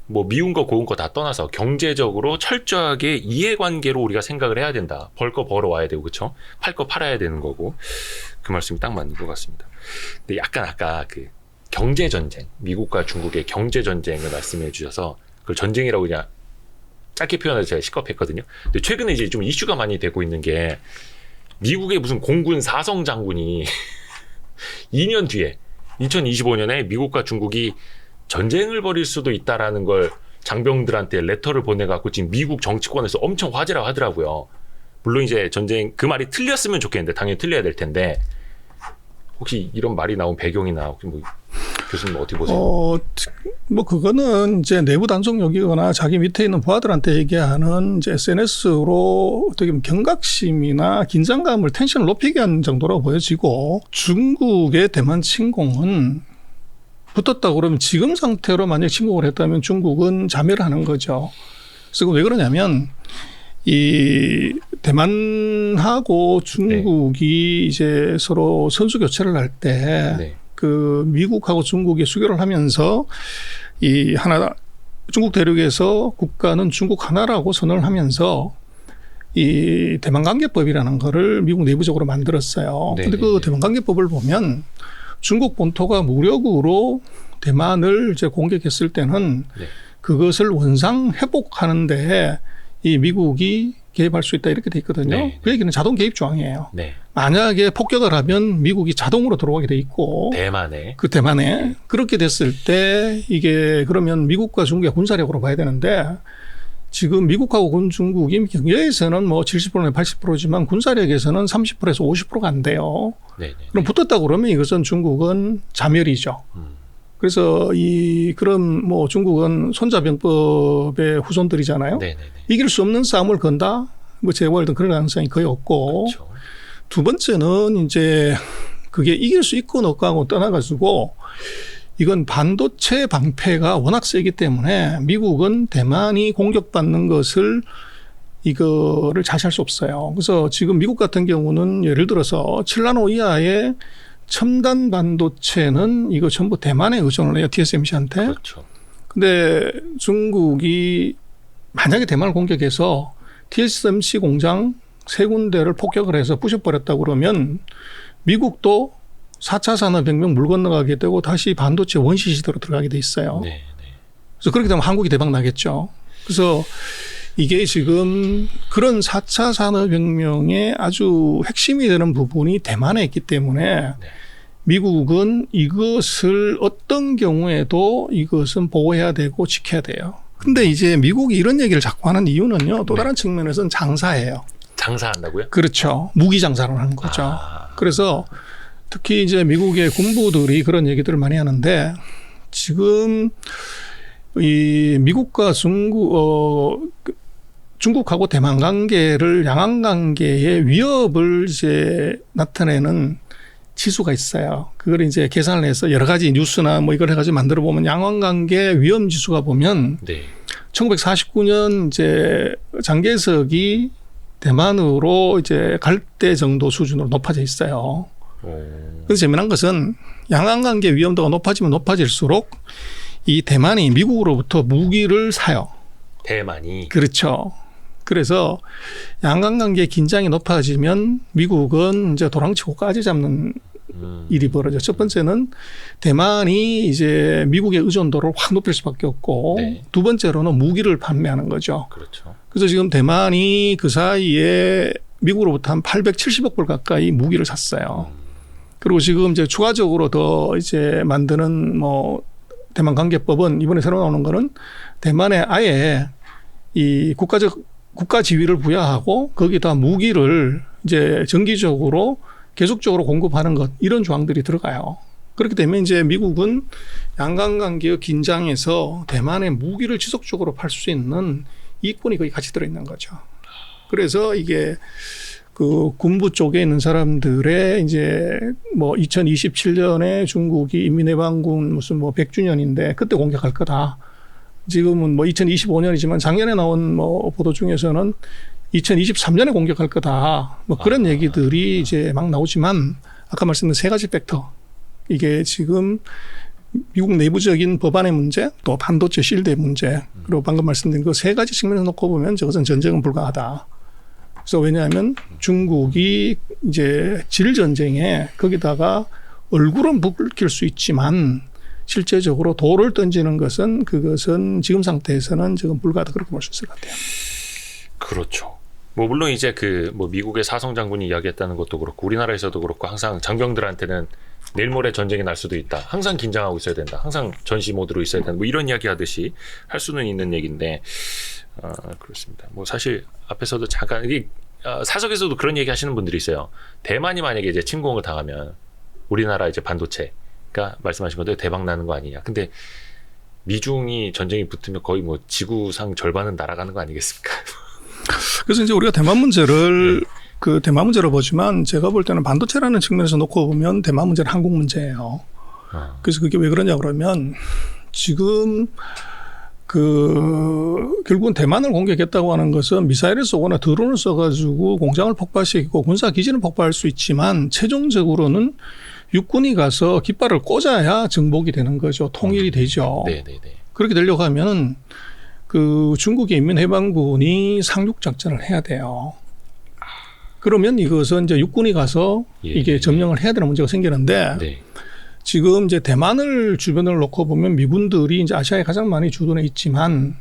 뭐 미운 거 고운 거 다 떠나서 경제적으로 철저하게 이해관계로 우리가 생각을 해야 된다. 벌 거 벌어와야 되고, 그렇죠? 팔 거 팔아야 되는 거고. 그 말씀이 딱 맞는 것 같습니다. 근데 약간 아까 그 경제전쟁, 미국과 중국의 경제전쟁을 말씀해 주셔서 그걸 전쟁이라고 그냥 짧게 표현해서 제가 시겁했거든요. 근데 최근에 이제 좀 이슈가 많이 되고 있는 게, 미국의 무슨 공군 사성 장군이 2년 뒤에 2025년에 미국과 중국이 전쟁을 벌일 수도 있다라는 걸 장병들한테 레터를 보내갖고 지금 미국 정치권에서 엄청 화제라고 하더라고요. 물론 이제 전쟁, 그 말이 틀렸으면 좋겠는데 당연히 틀려야 될 텐데, 혹시 이런 말이 나온 배경이나 혹시 뭐 교수님 어떻게 보세요? 뭐 그거는 이제 내부 단속력이거나 자기 밑에 있는 부하들한테 얘기하는 이제 SNS로 어떻게 보면 경각심이나 긴장감을 텐션을 높이게 한 정도라고 보여지고, 중국의 대만 침공은 붙었다 그러면 지금 상태로 만약 침공을 했다면 중국은 자멸을 하는 거죠. 그래서 왜 그러냐면 이 대만하고 중국이 이제 서로 선수 교체를 할 때 그 미국하고 중국이 수교를 하면서 이 하나 중국 대륙에서 국가는 중국 하나라고 선언을 하면서 이 대만관계법이라는 거를 미국 내부적으로 만들었어요. 그런데 그 대만관계법을 보면 중국 본토가 무력으로 대만을 이제 공격했을 때는 그것을 원상 회복하는데 이 미국이 개입할 수 있다 이렇게 돼 있거든요. 그 얘기는 자동 개입 조항이에요. 만약에 폭격을 하면 미국이 자동으로 들어가게 돼 있고, 대만에 그렇게 됐을 때 이게 그러면 미국과 중국의 군사력으로 봐야 되는데, 지금 미국하고 중국이 경제에서는 뭐 70%나 80%지만 군사력에서는 30%에서 50%가 안 돼요. 그럼 붙었다 그러면 이것은 중국은 자멸이죠. 그래서 그런 뭐 중국은 손자병법의 후손들이잖아요. 이길 수 없는 싸움을 건다, 뭐 제보할 등 그런 가능성이 거의 없고. 그렇죠. 두 번째는 이제 그게 이길 수 있고 없고하고 떠나가지고, 이건 반도체 방패가 워낙 세기 때문에 미국은 대만이 공격받는 것을 이거를 자시할 수 없어요. 그래서 지금 미국 같은 경우는 예를 들어서 7나노 이하의 첨단 반도체는 이거 전부 대만에 의존을 해요. TSMC한테. 그렇죠. 근데 중국이 만약에 대만을 공격해서 TSMC 공장 3군데를 폭격을 해서 부셔버렸다고 그러면 미국도 4차 산업혁명 물 건너가게 되고 다시 반도체 원시 시대로 들어가게 돼 있어요. 그래서 그렇게 되면 한국이 대박 나겠죠. 그래서 이게 지금 그런 4차 산업혁명의 아주 핵심이 되는 부분이 대만에 있기 때문에 미국은 이것을 어떤 경우에도 이것은 보호해야 되고 지켜야 돼요. 근데 이제 미국이 이런 얘기를 자꾸 하는 이유는요, 또 다른 측면에서는 장사예요. 장사한다고요? 그렇죠. 무기 장사를 하는 거죠. 그래서 특히 이제 미국의 군부들이 그런 얘기들을 많이 하는데, 지금 이 미국과 중국하고 대만 관계를 양안 관계의 위협을 이제 나타내는 지수가 있어요. 그걸 이제 계산을 해서 여러 가지 뉴스나 뭐 이걸 해가지고 만들어 보면 양안 관계 위험 지수가 보면 네. 1949년 이제 장개석이 대만으로 이제 갈 때 정도 수준으로 높아져 있어요. 그래서 재미난 것은 양안 관계 위험도가 높아지면 높아질수록 이 대만이 미국으로부터 무기를 사요. 대만이. 그렇죠. 그래서 양안 관계 긴장이 높아지면 미국은 이제 도랑치고 까지 잡는 일이 벌어져. 첫 번째는 대만이 이제 미국의 의존도를 확 높일 수밖에 없고, 네. 두 번째로는 무기를 판매하는 거죠. 그렇죠. 그래서 지금 대만이 그 사이에 미국으로부터 한 870억 불 가까이 무기를 샀어요. 그리고 지금 이제 추가적으로 더 이제 만드는 뭐 대만 관계법은 이번에 새로 나오는 거는 대만에 아예 이 국가 지위를 부여하고 거기다 무기를 이제 정기적으로 계속적으로 공급하는 것, 이런 조항들이 들어가요. 그렇기 때문에 이제 미국은 양강 관계의 긴장에서 대만에 무기를 지속적으로 팔 수 있는 이권이 거기 같이 들어있는 거죠. 그래서 이게 그 군부 쪽에 있는 사람들의 이제 뭐 2027년에 중국이 인민해방군 무슨 뭐 100주년인데 그때 공격할 거다. 지금은 뭐 2025년이지만 작년에 나온 뭐 보도 중에서는 2023년에 공격할 거다. 뭐 그런 얘기들이 이제 막 나오지만 아까 말씀드린 세 가지 팩터. 이게 지금 미국 내부적인 법안의 문제, 또 반도체 실드의 문제, 그리고 방금 말씀드린 그 세 가지 측면에서 놓고 보면 저것은 전쟁은 불가하다. 그래서 왜냐하면 중국이 이제 질 전쟁에 거기다가 얼굴은 붉힐 수 있지만 실제적으로 돌을 던지는 것은 그것은 지금 상태에서는 지금 불가하다, 그렇게 볼 수 있을 것 같아요. 그렇죠. 뭐 물론 이제 그 뭐 미국의 사성 장군이 이야기했다는 것도 그렇고 우리나라에서도 그렇고 항상 장병들한테는 내일 모레 전쟁이 날 수도 있다. 항상 긴장하고 있어야 된다. 항상 전시 모드로 있어야 된다. 뭐 이런 이야기 하듯이 할 수는 있는 얘기인데 그렇습니다. 뭐 사실 앞에서도 잠깐 이게 사석에서도 그런 얘기 하시는 분들이 있어요. 대만이 만약에 이제 침공을 당하면 우리나라 이제 반도체가 말씀하신 것대로 대박 나는 거 아니냐. 근데 미중이 전쟁이 붙으면 거의 뭐 지구상 절반은 날아가는 거 아니겠습니까? 그래서 이제 우리가 대만 문제를 그 대만 문제로 보지만 제가 볼 때는 반도체라는 측면에서 놓고 보면 대만 문제는 한국 문제예요. 그래서 그게 왜 그러냐 그러면 지금 그 결국은 대만을 공격했다고 하는 것은 미사일을 쏘거나 드론을 쏘가지고 공장을 폭발시키고 군사 기지는 폭발할 수 있지만 최종적으로는 육군이 가서 깃발을 꽂아야 정복이 되는 거죠. 통일이 되죠. 네네네. 그렇게 되려고 하면은 그 중국의 인민해방군이 상륙 작전을 해야 돼요. 그러면 이것은 이제 육군이 가서 이게 점령을 해야 되는 문제가 생기는데 네. 지금 이제 대만을 주변을 놓고 보면 미군들이 이제 아시아에 가장 많이 주둔해 있지만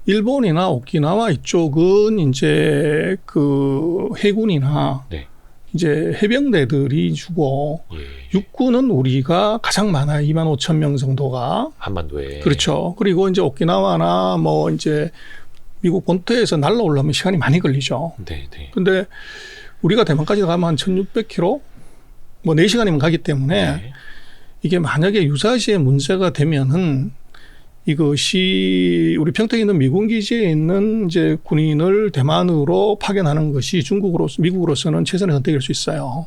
일본이나 오키나와 이쪽은 이제 그 해군이나 네. 이제 해병대들이 주고 육군은 우리가 가장 많아요. 25,000명 정도가. 한반도에. 그렇죠. 그리고 이제 오키나와나 뭐 이제 미국 본토에서 날라오려면 시간이 많이 걸리죠. 네, 네. 근데 우리가 대만까지 가면 한 1,600km 뭐 4시간이면 가기 때문에 네. 이게 만약에 유사시에 문제가 되면은 이것이 우리 평택에 있는 미군 기지에 있는 이제 군인을 대만으로 파견하는 것이 미국으로서는 최선의 선택일 수 있어요.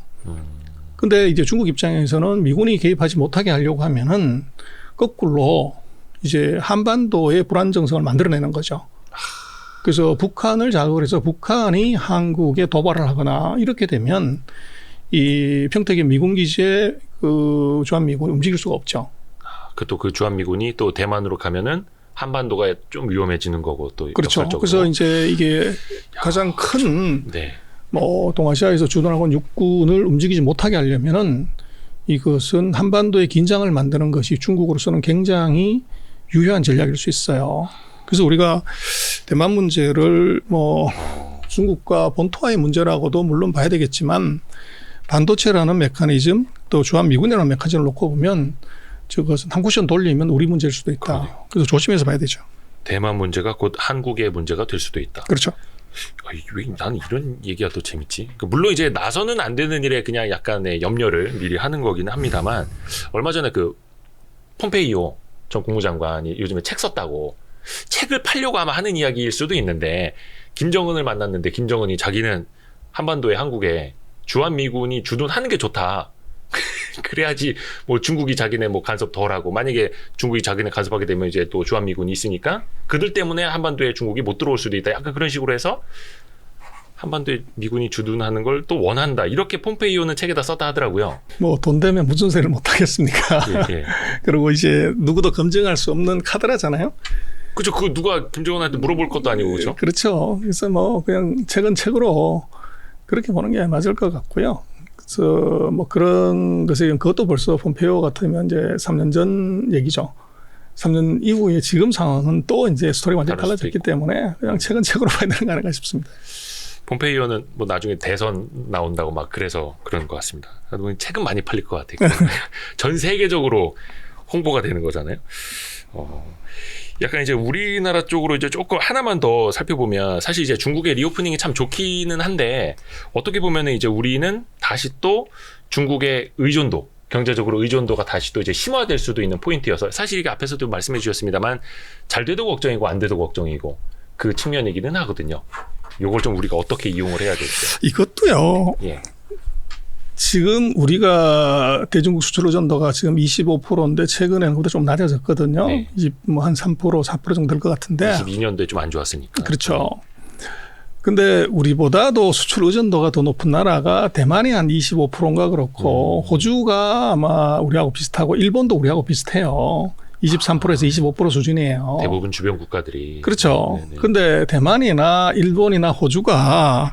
근데 이제 중국 입장에서는 미군이 개입하지 못하게 하려고 하면은 거꾸로 이제 한반도의 불안정성을 만들어내는 거죠. 그래서 북한을 자극을 해서 북한이 한국에 도발을 하거나 이렇게 되면 이 평택의 미군 기지에 그 주한미군이 움직일 수가 없죠. 또 그 주한미군이 또 대만으로 가면은 한반도가 좀 위험해지는 거고 또 그렇죠. 역설적으로. 그래서 이제 이게 가장 큰 뭐 동아시아에서 주둔하고 있는 육군을 움직이지 못하게 하려면은 이것은 한반도의 긴장을 만드는 것이 중국으로서는 굉장히 유효한 전략일 수 있어요. 그래서 우리가 대만 문제를 뭐 중국과 본토와의 문제라고도 물론 봐야 되겠지만 반도체라는 메커니즘 또 주한미군이라는 메커니즘을 놓고 보면 저것은 한 쿠션 돌리면 우리 문제일 수도 있다. 그러네요. 그래서 조심해서 봐야 되죠. 대만 문제가 곧 한국의 문제가 될 수도 있다. 그렇죠. 왜 나는 이런 얘기가 더 재밌지? 물론 이제 나서는 안 되는 일에 그냥 약간의 염려를 미리 하는 거긴 합니다만 얼마 전에 그 폼페이오 전 국무장관이 요즘에 책 썼다고 책을 팔려고 아마 하는 이야기일 수도 있는데 김정은을 만났는데 김정은이 자기는 한반도에 한국에 주한미군이 주둔하는 게 좋다. 그래야지 뭐 중국이 자기네 뭐 간섭 덜하고 만약에 중국이 자기네 간섭하게 되면 이제 또 주한미군이 있으니까 그들 때문에 한반도에 중국이 못 들어올 수도 있다. 약간 그런 식으로 해서 한반도에 미군이 주둔하는 걸 또 원한다. 이렇게 폼페이오는 책에다 썼다 하더라고요. 뭐 돈 되면 무슨 소리를 못 하겠습니까? 예, 예. 그리고 이제 누구도 검증할 수 없는 카드라잖아요. 그죠. 그 누가 김정은한테 물어볼 것도 아니고 그죠. 그렇죠. 그래서 뭐 그냥 책은 책으로 그렇게 보는 게 맞을 것 같고요. 그래서 뭐 그런 것에 그것도 벌써 폼페이오 같으면 이제 3년 전 얘기죠. 3년 이후에 지금 상황은 또 이제 스토리가 완전히 다를 수도 달라졌기 있고. 때문에 그냥 책은 책으로 봐야 되는 거 아닌가 싶습니다. 폼페이오는 뭐 나중에 대선 나온다고 막 그래서 그런 것 같습니다. 책은 많이 팔릴 것 같아요. 전 세계적으로 홍보가 되는 거잖아요. 약간 이제 우리나라 쪽으로 이제 조금 하나만 더 살펴보면 사실 이제 중국의 리오프닝이 참 좋기는 한데 어떻게 보면은 이제 우리는 다시 또 중국의 의존도 경제적으로 의존도가 다시 또 이제 심화될 수도 있는 포인트여서 사실 이게 앞에서도 말씀해 주셨습니다만 잘 돼도 걱정이고 안 돼도 걱정이고 그 측면이기는 하거든요. 요걸 좀 우리가 어떻게 이용을 해야 될지. 이것도요. 예. 지금 우리가 대중국 수출 의존도가 지금 25%인데 최근에는 그보다 좀 낮아졌거든요. 네. 뭐 한 3%, 4% 정도 될 것 같은데. 22년도에 좀 안 좋았으니까. 그렇죠. 근데 우리보다도 수출 의존도가 더 높은 나라가 대만이 한 25%인가 그렇고 호주가 아마 우리하고 비슷하고 일본도 우리하고 비슷해요. 23%에서 25% 수준이에요. 대부분 주변 국가들이. 그렇죠. 네네. 근데 대만이나 일본이나 호주가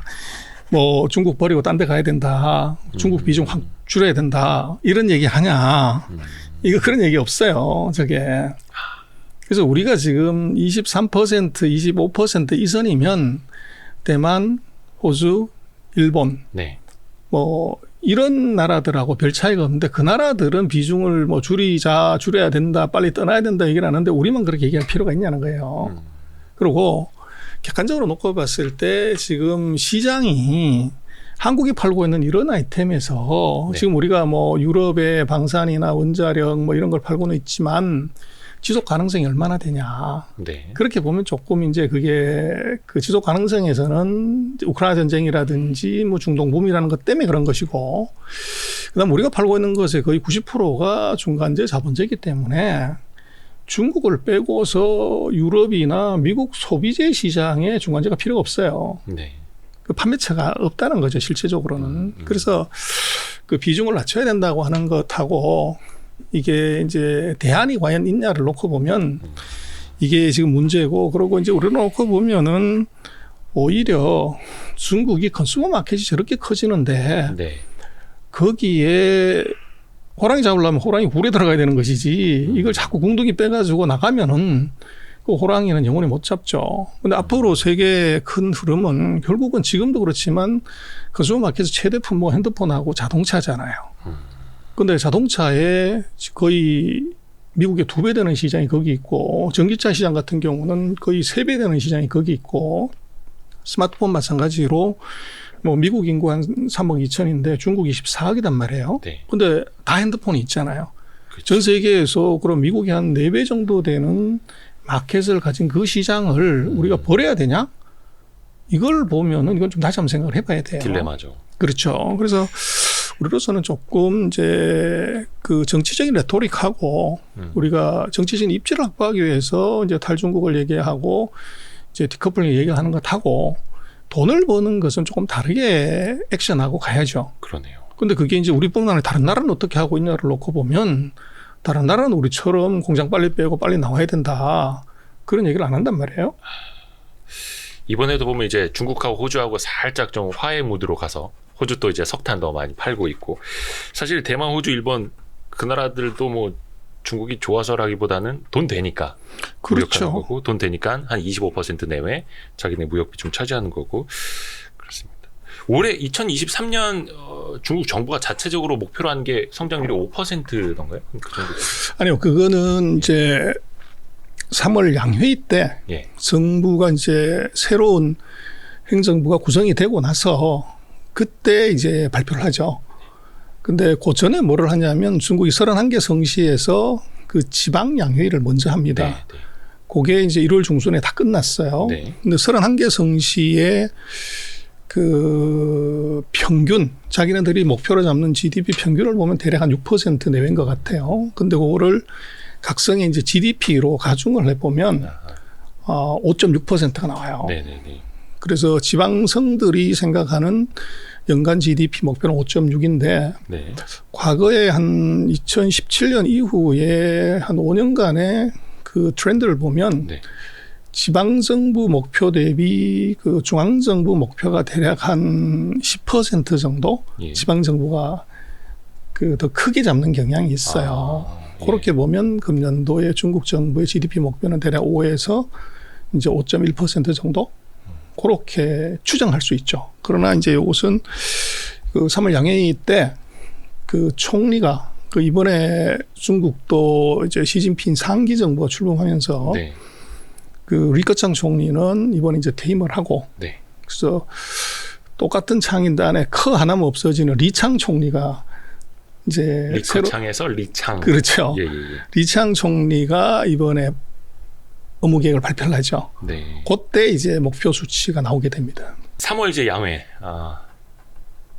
뭐 중국 버리고 딴 데 가야 된다. 중국 비중 확 줄여야 된다. 이런 얘기 하냐. 이거 그런 얘기 없어요. 저게. 그래서 우리가 지금 23%, 25% 이 선이면 대만, 호주, 일본 네. 뭐 이런 나라들하고 별 차이가 없는데 그 나라들은 비중을 뭐 줄여야 된다, 빨리 떠나야 된다 얘기를 하는데 우리만 그렇게 얘기할 필요가 있냐는 거예요. 그리고 객관적으로 놓고 봤을 때 지금 시장이 한국이 팔고 있는 이런 아이템에서 네. 지금 우리가 뭐 유럽의 방산이나 원자력 뭐 이런 걸 팔고는 있지만 지속 가능성이 얼마나 되냐. 네. 그렇게 보면 조금 이제 그게 그 지속 가능성에서는 우크라이나 전쟁이라든지 뭐 중동 붐이라는 것 때문에 그런 것이고 그다음 우리가 팔고 있는 것의 거의 90%가 중간재 자본재이기 때문에 중국을 빼고서 유럽이나 미국 소비재 시장에 중간재가 필요가 없어요. 네. 그 판매처가 없다는 거죠, 실제적으로는. 그래서 그 비중을 낮춰야 된다고 하는 것하고 이게 이제 대안이 과연 있냐를 놓고 보면 이게 지금 문제고 그러고 이제 우리를 놓고 보면은 오히려 중국이 컨슈머 마켓이 저렇게 커지는데 네. 거기에 호랑이 잡으려면 호랑이 굴에 들어가야 되는 것이지 이걸 자꾸 궁둥이 빼가지고 나가면은 그 호랑이는 영원히 못 잡죠. 근데 앞으로 세계의 큰 흐름은 결국은 지금도 그렇지만 컨슈머 마켓에서 최대 품목 핸드폰하고 자동차잖아요. 근데 자동차에 거의 미국의 2배 되는 시장이 거기 있고 전기차 시장 같은 경우는 거의 3배 되는 시장이 거기 있고 스마트폰 마찬가지로 뭐 미국 인구 한 3억 2천인데 중국 24억이단 말이에요. 네. 근데 다 핸드폰이 있잖아요. 그렇죠. 전 세계에서 그럼 미국이 한 4배 정도 되는 마켓을 가진 그 시장을 우리가 버려야 되냐? 이걸 보면은 이건 좀 다시 한번 생각을 해봐야 돼요. 딜레마죠. 그렇죠. 그래서 우리로서는 조금 이제 그 정치적인 레토릭하고 우리가 정치적인 입지를 확보하기 위해서 이제 탈중국을 얘기하고 이제 디커플링 얘기하는 것하고 돈을 버는 것은 조금 다르게 액션하고 가야죠. 그러네요. 근데 그게 이제 우리뿐만 아니라 다른 나라는 어떻게 하고 있냐를 놓고 보면 다른 나라는 우리처럼 공장 빨리 빼고 빨리 나와야 된다. 그런 얘기를 안 한단 말이에요. 이번에도 보면 이제 중국하고 호주하고 살짝 좀 화해 무드로 가서 호주 또 이제 석탄도 많이 팔고 있고 사실 대만, 호주, 일본 그 나라들도 뭐 중국이 좋아서라기보다는 돈 되니까 무역하는 그렇죠. 거고 돈 되니까 한 25% 내외 자기네 무역 비중 차지하는 거고 그렇습니다. 올해 2023년 중국 정부가 자체적으로 목표로 한 게 성장률이 5%던가요? 그 정도. 아니요, 그거는 이제 3월 양회의 때 예. 정부가 이제 새로운 행정부가 구성이 되고 나서 그때 이제 발표를 하죠. 근데 그 전에 뭐를 하냐면 중국이 31개 성시에서 그 지방 양회의를 먼저 합니다. 네. 그게 이제 1월 중순에 다 끝났어요. 네. 근데 31개 성시의 그 평균, 자기네들이 목표로 잡는 GDP 평균을 보면 대략 한 6% 내외인 것 같아요. 근데 그거를 각 성에 이제 GDP로 가중을 해보면 5.6%가 나와요. 네네네. 그래서 지방성들이 생각하는 연간 GDP 목표는 5.6인데 네. 과거에 한 2017년 이후에 한 5년간의 그 트렌드를 보면 네. 지방정부 목표 대비 그 중앙정부 목표가 대략 한 10% 정도 예. 지방정부가 그 더 크게 잡는 경향이 있어요. 예. 그렇게 보면 금년도에 중국 정부의 GDP 목표는 대략 5에서 이제 5.1% 정도 그렇게 추정할 수 있죠. 그러나 이제 이것은 그 3월 양회의 때 그 총리가 그 이번에 중국도 이제 시진핑 3기 정부가 출범하면서 네. 그 리커창 총리는 이번에 이제 퇴임을 하고 네. 그래서 똑같은 창인데 안에 커 하나만 없어지는 리창 총리가 이제 리커창에서 리창. 그렇죠. 예, 예, 예. 리창 총리가 이번에 업무 계획을 발표를 하죠. 네. 그때 이제 목표 수치가 나오게 됩니다. 3월 이제 양회.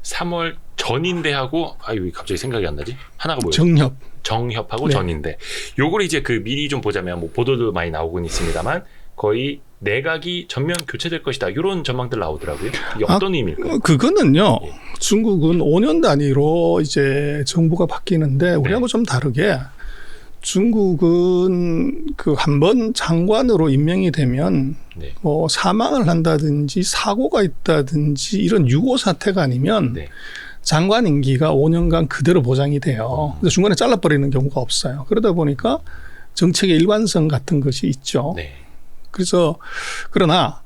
3월 전인대하고 왜 갑자기 생각이 안 나지? 하나가 뭐예요? 정협하고 네. 전인대. 요걸 이제 그 미리 좀 보자면 뭐 보도도 많이 나오곤 있습니다만 거의 내각이 전면 교체될 것이다. 이런 전망들 나오더라고요. 이게 어떤 의미일까요? 그거는요. 예. 중국은 5년 단위로 이제 정부가 바뀌는데 우리하고 좀 다르게 중국은 그 한 번 장관으로 임명이 되면 네. 뭐 사망을 한다든지 사고가 있다든지 이런 유고 사태가 아니면 네. 장관 임기가 5년간 그대로 보장이 돼요. 그래서 중간에 잘라버리는 경우가 없어요. 그러다 보니까 정책의 일관성 같은 것이 있죠. 네. 그래서 그러나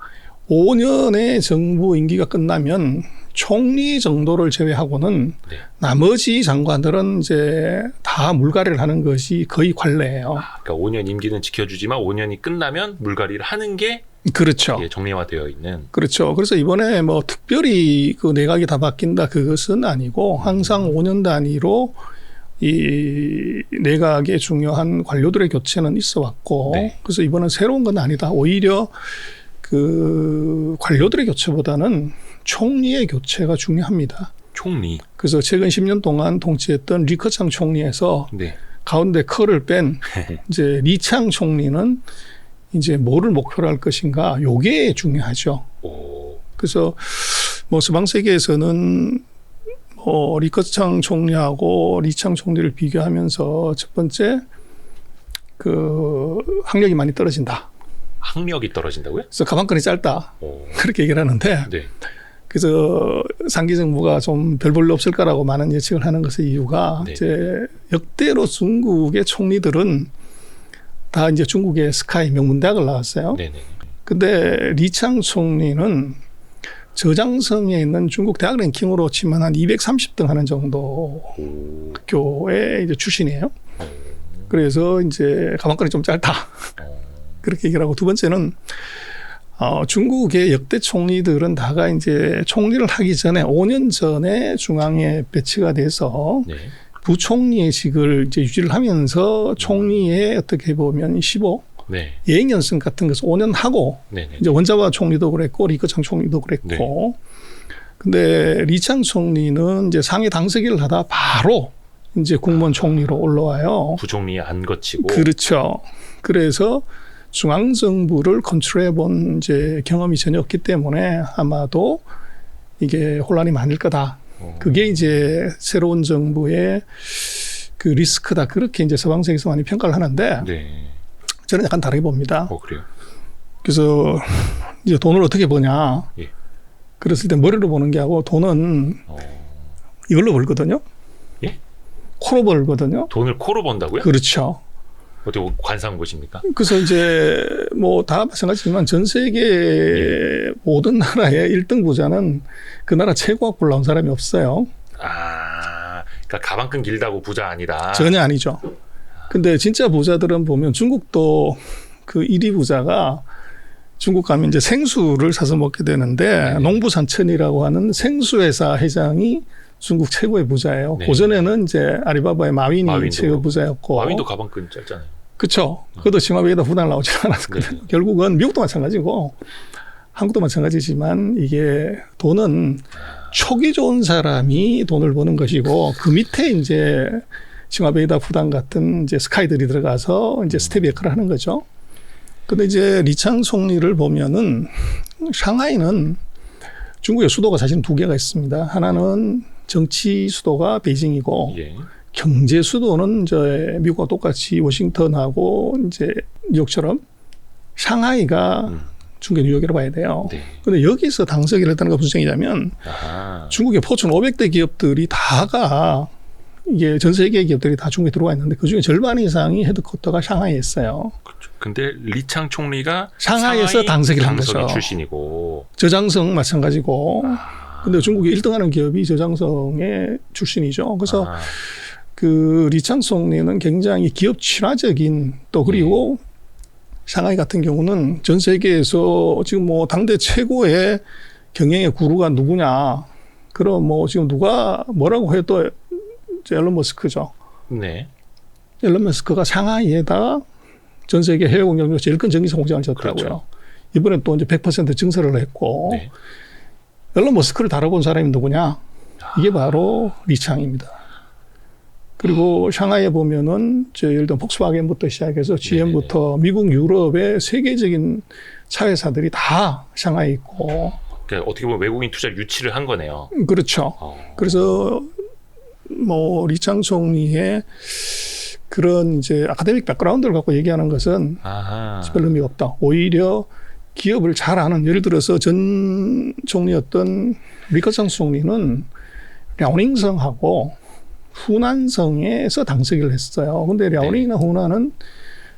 5년의 정부 임기가 끝나면 총리 정도를 제외하고는 네. 나머지 장관들은 이제 다 물갈이를 하는 것이 거의 관례예요. 그러니까 5년 임기는 지켜주지만 5년이 끝나면 물갈이를 하는 게 그렇죠. 정리화되어 있는. 그렇죠. 그래서 이번에 뭐 특별히 그 내각이 다 바뀐다 그것은 아니고 항상 5년 단위로 이 내각의 중요한 관료들의 교체는 있어 왔고 네. 그래서 이번은 새로운 건 아니다. 오히려 그 관료들의 교체보다는 총리의 교체가 중요합니다. 총리. 그래서 최근 10년 동안 통치했던 리커창 총리에서 네. 가운데 커를 뺀 이제 리창 총리는 이제 뭐를 목표로 할 것인가 요게 중요하죠. 오. 그래서 뭐 서방 세계에서는 리커창 총리하고 리창 총리를 비교하면서 첫 번째 그 학력이 많이 떨어진다. 학력이 떨어진다고요? 그래서 가방끈이 짧다. 오. 그렇게 얘기를 하는데 네. 그래서 상기 정부가 좀 별 볼일 없을까라고 많은 예측을 하는 것의 이유가 네. 이제 역대로 중국의 총리들은 다 이제 중국의 스카이 명문대학을 나왔어요. 네네. 근데 리창 총리는 저장성에 있는 중국 대학 랭킹으로 치면 한 230등 하는 정도 오. 학교의 이제 출신이에요. 그래서 이제 가방끈이 좀 짧다. 그렇게 얘기를 하고 두 번째는 중국의 역대 총리들은 다가 이제 총리를 하기 전에 5년 전에 중앙에 배치가 돼서 네. 부총리의직을 이제 유지를 하면서 총리의 어떻게 보면 15 네. 예행연승 같은 것을 5년 하고 네네. 이제 원자와 총리도 그랬고 리커창 총리도 그랬고 네. 근데 리창 총리는 이제 상해 당서기를 하다 바로 이제 국무원 총리로 올라와요. 부총리 안 거치고. 그렇죠. 그래서 중앙정부를 컨트롤해 본 이제 경험이 전혀 없기 때문에 아마도 이게 혼란이 많을 거다. 그게 이제 새로운 정부의 그 리스크다. 그렇게 이제 서방 세계에서 많이 평가를 하는데 네. 저는 약간 다르게 봅니다. 그래요. 그래서 이제 돈을 어떻게 버냐. 예. 그랬을 때 머리로 보는 게 하고 돈은 이걸로 벌거든요. 예? 코로 벌거든요. 돈을 코로 번다고요? 그렇죠. 어떻게 관상 보십니까? 그래서 이제 뭐 다 마찬가지지만 전 세계 모든 나라의 1등 부자는 그 나라 최고학벌 나온 사람이 없어요. 그러니까 가방끈 길다고 부자 아니다. 전혀 아니죠. 근데 진짜 부자들은 보면 중국도 그 1위 부자가 중국 가면 이제 생수를 사서 먹게 되는데 네. 농부산천이라고 하는 생수회사 회장이 중국 최고의 부자예요. 네. 고전에는 이제 아리바바의 마윈이 마윈도 최고 그렇고. 부자였고. 마윈도 가방끈 짧잖아요. 그렇죠. 그것도 치마베이다 후달 나오지 않았거든요. 네. 결국은 미국도 마찬가지고 한국도 마찬가지지만 이게 돈은 촉이 좋은 사람이 돈을 버는 것이고 그 밑에 이제 치마베이다 후단 같은 이제 스카이들이 들어가서 이제 스텝 역할을 하는 거죠. 근데 이제 리창 총리를 보면은 상하이는 중국의 수도가 사실은 두 개가 있습니다. 하나는 정치 수도가 베이징이고 예. 경제 수도는 이제 미국과 똑같이 워싱턴하고 이제 뉴욕처럼 샹하이가 중국의 뉴욕이라고 봐야 돼요. 네. 근데 여기서 당석을 했다는 거 무슨 얘기냐면 아하. 중국의 포춘 500대 기업들이 다가 이게 전 세계 기업들이 다 중국에 들어와 있는데 그중에 절반 이상이 헤드쿼터가 샹하이에 있어요. 그렇죠. 근데 리창 총리가 상하이에서 당석을 한 거죠. 출신이고. 저장성 마찬가지고. 근데 중국이 1등하는 기업이 저장성의 출신이죠. 그래서 아. 그 리창 총리는 굉장히 기업 친화적인 또 그리고 상하이 같은 경우는 전 세계에서 지금 뭐 당대 최고의 경영의 구루가 누구냐. 그럼 뭐 지금 누가 뭐라고 해도 앨런 머스크죠. 네. 앨런 머스크가 상하이에다가 전 세계 해외 공장으로 제일 큰 전기차 공장을 졌다고요. 그렇죠. 이번에 또 이제 100% 증설을 했고 네. 앨런 머스크를 다뤄본 사람이 누구냐? 이게 바로 리창입니다. 그리고 샹하이에 보면은 예를 들어 폭스바겐부터 시작해서 GM부터 미국, 유럽의 세계적인 차회사들이 다 샹하이에 있고 그러니까 어떻게 보면 외국인 투자를 유치를 한 거네요. 그렇죠. 그래서 뭐 리창 총리의 그런 이제 아카데믹 백그라운드를 갖고 얘기하는 것은 아하. 별 의미가 없다. 오히려 기업을 잘 아는 예를 들어서 전 총리였던 리커창 총리는 랴오닝성하고 후난성에서 당석을 했어요. 근데 랴오닝이나 후난은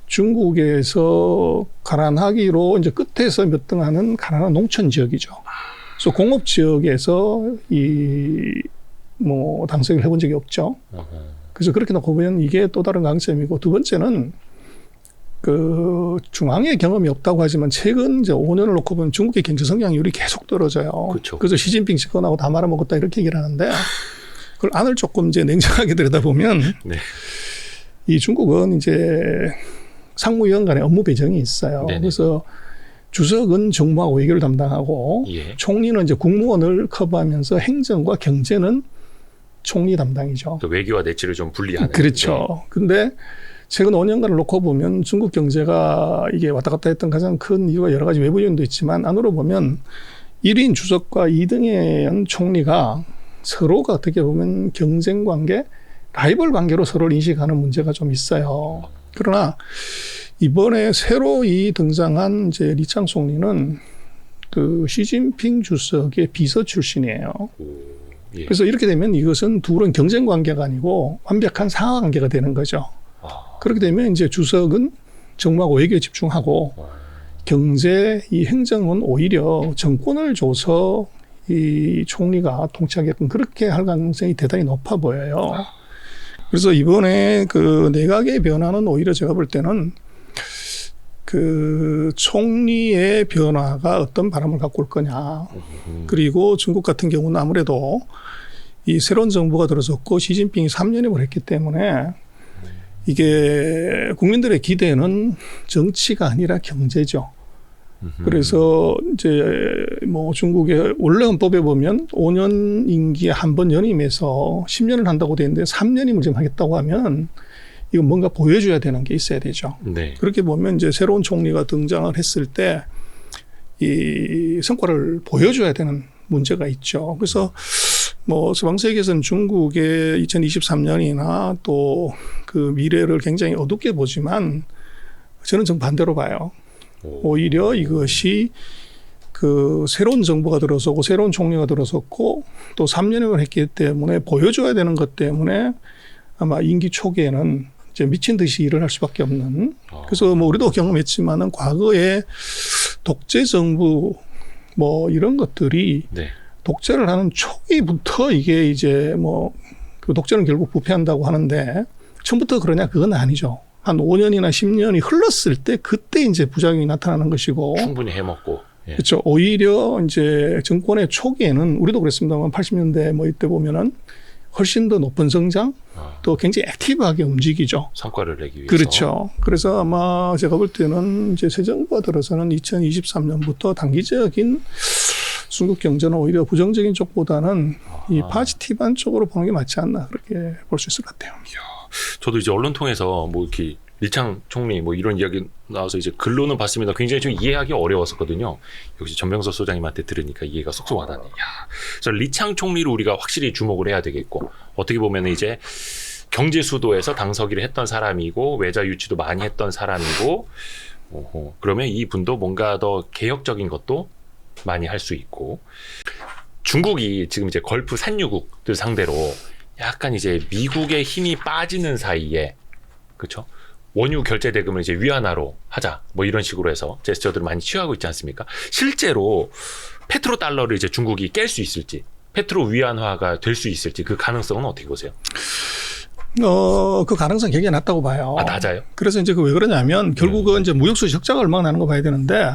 중국에서 가난하기로 이제 끝에서 몇 등 하는 가난한 농촌 지역이죠. 그래서 공업 지역에서 뭐 당석을 해본 적이 없죠. 그래서 그렇게 놓고 보면 이게 또 다른 강점이고 두 번째는 그 중앙의 경험이 없다고 하지만 최근 이제 5년을 놓고 보면 중국의 경제 성장률이 계속 떨어져요. 그렇죠. 그래서 시진핑 집권하고 다 말아먹었다 이렇게 얘기를 하는데 그걸 안을 조금 이제 냉정하게 들여다보면 네. 이 중국은 이제 상무위원 간의 업무 배정이 있어요. 네네. 그래서 주석은 정무하고 외교를 담당하고 예. 총리는 이제 국무원을 커버하면서 행정과 경제는 총리 담당이죠. 또 외교와 내치를 좀 분리하는. 그렇죠. 근데 최근 5년간을 놓고 보면 중국 경제가 이게 왔다 갔다 했던 가장 큰 이유가 여러 가지 외부 요인도 있지만 안으로 보면 1인 주석과 2등의 총리가 서로가 어떻게 보면 경쟁 관계, 라이벌 관계로 서로를 인식하는 문제가 좀 있어요. 그러나 이번에 새로 등장한 이제 리창 총리는 그 시진핑 주석의 비서 출신이에요. 예. 그래서 이렇게 되면 이것은 둘은 경쟁 관계가 아니고 완벽한 상하 관계가 되는 거죠. 그렇게 되면 이제 주석은 정무하고 외교에 집중하고 경제 이 행정은 오히려 정권을 줘서 이 총리가 통치하게끔 그렇게 할 가능성이 대단히 높아 보여요. 그래서 이번에 그 내각의 변화는 오히려 제가 볼 때는 그 총리의 변화가 어떤 바람을 갖고 올 거냐. 그리고 중국 같은 경우는 아무래도 이 새로운 정부가 들어섰고 시진핑이 3년임을 했기 때문에 이게 국민들의 기대는 정치가 아니라 경제죠. 그래서 이제 뭐 중국의 원래 헌법에 보면 5년 임기에 한 번 연임해서 10년을 한다고 돼 있는데 3년임을 지금 하겠다고 하면 이건 뭔가 보여줘야 되는 게 있어야 되죠. 네. 그렇게 보면 이제 새로운 총리가 등장을 했을 때 이 성과를 보여줘야 되는 문제가 있죠. 그래서 뭐 서방 세계에서는 중국의 2023년이나 또 그 미래를 굉장히 어둡게 보지만 저는 정반대로 봐요. 오히려 이것이 그 새로운 정부가 들어서고 새로운 총리가 들어섰고 또 3년을 했기 때문에 보여줘야 되는 것 때문에 아마 임기 초기에는 이제 미친 듯이 일을 할 수밖에 없는. 그래서 뭐 우리도 경험했지만은 과거에 독재 정부 뭐 이런 것들이 네. 독재를 하는 초기부터 이게 이제 뭐 그 독재는 결국 부패한다고 하는데 처음부터 그러냐 그건 아니죠. 한 5년이나 10년이 흘렀을 때 그때 이제 부작용이 나타나는 것이고 충분히 해먹고. 예. 그렇죠. 오히려 이제 정권의 초기에는 우리도 그랬습니다만 80년대 뭐 이때 보면은 훨씬 더 높은 성장 또 굉장히 액티브하게 움직이죠. 성과를 내기 위해서. 그렇죠. 그래서 아마 제가 볼 때는 이제 새 정부가 들어서는 2023년부터 단기적인 중국 경제는 오히려 부정적인 쪽보다는 이 파지티브한 쪽으로 보는 게 맞지 않나 그렇게 볼 수 있을 것 같아요. 저도 이제 언론 통해서 뭐 이렇게 리창 총리 뭐 이런 이야기 나와서 이제 글로는 봤습니다. 굉장히 좀 이해하기 어려웠었거든요. 역시 전병서 소장님한테 들으니까 이해가 쏙쏙 와닿네. 그래서 리창 총리를 우리가 확실히 주목을 해야 되겠고 어떻게 보면 이제 경제 수도에서 당서기를 했던 사람이고 외자 유치도 많이 했던 사람이고 그러면 이 분도 뭔가 더 개혁적인 것도 많이 할 수 있고 중국이 지금 이제 걸프 산유국들 상대로 약간 이제 미국의 힘이 빠지는 사이에 그렇죠? 원유 결제 대금을 이제 위안화로 하자 뭐 이런 식으로 해서 제스처들을 많이 취하고 있지 않습니까? 실제로 페트로 달러를 이제 중국이 깰 수 있을지 페트로 위안화가 될 수 있을지 그 가능성은 어떻게 보세요? 그 가능성 굉장히 낮다고 봐요. 낮아요? 그래서 이제 그 왜 그러냐면 결국은 이제 무역수지 적자가 얼마나 나는 거 봐야 되는데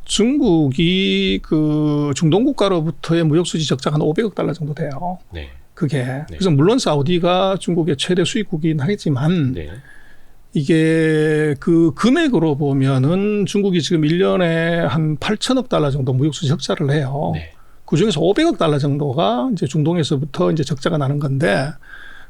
중국이 그 중동 국가로부터의 무역수지 적자가 한 500억 달러 정도 돼요. 네. 그게. 그래서 물론 사우디가 중국의 최대 수입국이긴 하겠지만 네. 이게 그 금액으로 보면은 중국이 지금 1년에 한 8천억 달러 정도 무역수지 적자를 해요. 네. 그 중에서 500억 달러 정도가 이제 중동에서부터 이제 적자가 나는 건데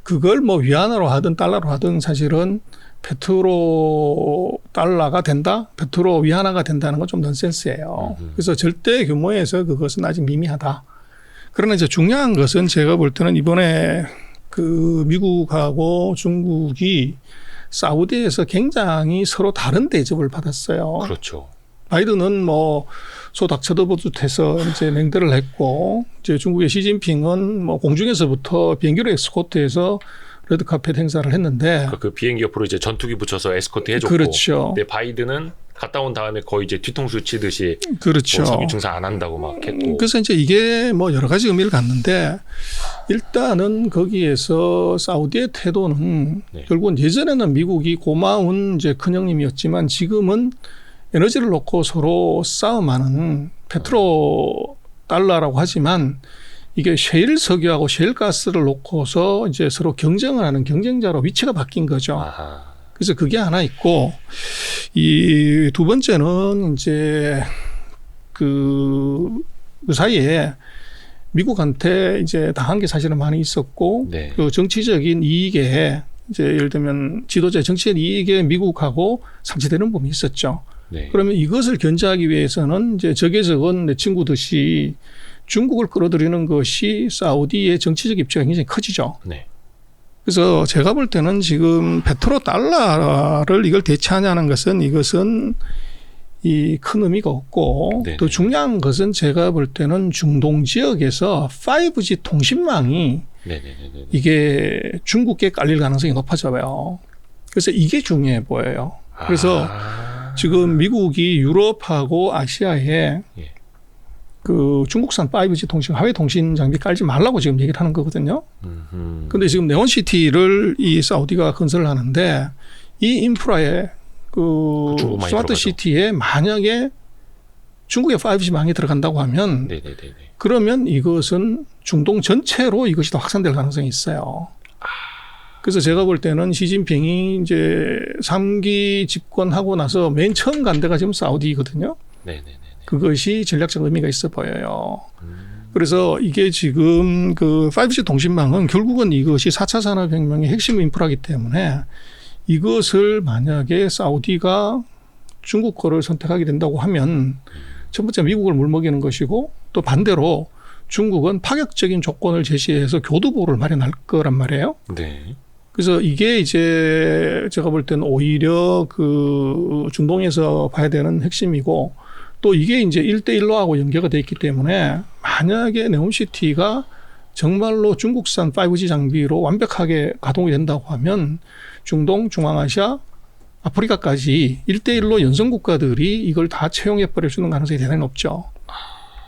그걸 뭐 위안화로 하든 달러로 하든 사실은 페트로 달러가 된다? 페트로 위안화가 된다는 건 좀 넌센스예요. 그래서 절대 규모에서 그것은 아직 미미하다. 그러나 이제 중요한 것은 제가 볼 때는 이번에 그 미국하고 중국이 사우디에서 굉장히 서로 다른 대접을 받았어요. 그렇죠. 바이든은 뭐 소닥쳐도부듯해서 이제 맹대를 했고 이제 중국의 시진핑은 뭐 공중에서부터 비행기로 에스코트해서 레드카펫 행사를 했는데 그 비행기 옆으로 이제 전투기 붙여서 에스코트 해줬고, 그렇죠. 근데 바이든은 갔다 온 다음에 거의 이제 뒤통수 치듯이 그렇죠. 뭐 석유 증상 안 한다고 막 했고. 그래서 이제 이게 뭐 여러 가지 의미를 갖는데 일단은 거기에서 사우디의 태도는 네. 결국은 예전에는 미국이 고마운 이제 큰형님이었지만 지금은 에너지를 놓고 서로 싸움하는 페트로 달러라고 하지만 이게 셰일 석유하고 셰일 가스를 놓고서 이제 서로 경쟁을 하는 경쟁자로 위치가 바뀐 거죠. 아하. 그래서 그게 하나 있고 이 두 번째는 이제 그 사이에 미국한테 이제 당한 게 사실은 많이 있었고 네. 그 정치적인 이익에 이제 예를 들면 지도자의 정치적 이익에 미국하고 상치되는 부분이 있었죠. 네. 그러면 이것을 견제하기 위해서는 이제 적외적은 내 친구듯이 중국을 끌어들이는 것이 사우디의 정치적 입지가 굉장히 커지죠. 네. 그래서 제가 볼 때는 지금 페트로 달러를 이걸 대체하냐는 것은 이것은 이 큰 의미가 없고 네네. 또 중요한 것은 제가 볼 때는 중동 지역에서 5G 통신망이 네네네. 이게 중국에 깔릴 가능성이 높아져요. 그래서 이게 중요해 보여요. 그래서 지금 미국이 유럽하고 아시아에 예. 그 중국산 5G 통신, 하웨이 통신 장비 깔지 말라고 지금 얘기를 하는 거거든요. 근데 지금 네온시티를 이 사우디가 건설을 하는데 이 인프라에 그 중국 많이 스마트 들어가죠. 시티에 만약에 중국의 5G망이 들어간다고 하면 네네네. 그러면 이것은 중동 전체로 이것이 더 확산될 가능성이 있어요. 그래서 제가 볼 때는 시진핑이 이제 3기 집권하고 나서 맨 처음 간 데가 지금 사우디거든요. 네네네. 그것이 전략적 의미가 있어 보여요. 그래서 이게 지금 그 5G 통신망은 결국은 이것이 4차 산업혁명의 핵심 인프라이기 때문에 이것을 만약에 사우디가 중국 거를 선택하게 된다고 하면 첫 번째 미국을 물먹이는 것이고 또 반대로 중국은 파격적인 조건을 제시해서 교두보를 마련할 거란 말이에요. 네. 그래서 이게 이제 제가 볼 때는 오히려 그 중동에서 봐야 되는 핵심이고 또 이게 이제 1대1로 하고 연계가 돼 있기 때문에 만약에 네옴시티가 정말로 중국산 5G 장비로 완벽하게 가동이 된다고 하면 중동, 중앙아시아, 아프리카까지 1대1로 연성국가들이 이걸 다 채용해 버려주는 가능성이 대단히 높죠.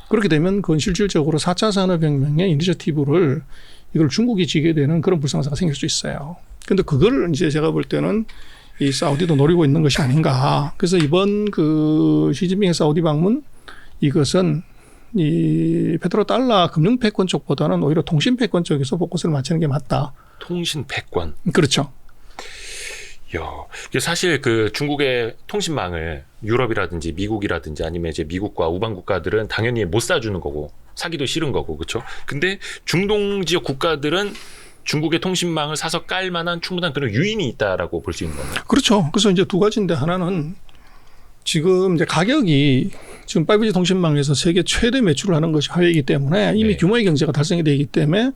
그렇게 되면 그건 실질적으로 4차 산업혁명의 이니셔티브를 이걸 중국이 지게 되는 그런 불상사가 생길 수 있어요. 그런데 그걸 이제 제가 볼 때는 이 사우디도 노리고 있는 것이 아닌가. 그래서 이번 그 시진핑의 사우디 방문 이것은 이 페트로달러 금융 패권 쪽보다는 오히려 통신 패권 쪽에서 포커스를 맞추는 게 맞다. 통신 패권. 그렇죠. 야, 이게 사실 그 중국의 통신망을 유럽이라든지 미국이라든지 아니면 이제 미국과 우방 국가들은 당연히 못 사주는 거고 사기도 싫은 거고 그렇죠. 근데 중동 지역 국가들은 중국의 통신망을 사서 깔 만한 충분한 그런 유인이 있다라고 볼 수 있는 거예요. 그렇죠. 그래서 이제 두 가지인데 하나는 지금 이제 가격이 지금 5G 통신망에서 세계 최대 매출을 하는 것이 화웨이이기 때문에 이미 네. 규모의 경제가 달성이 되기 때문에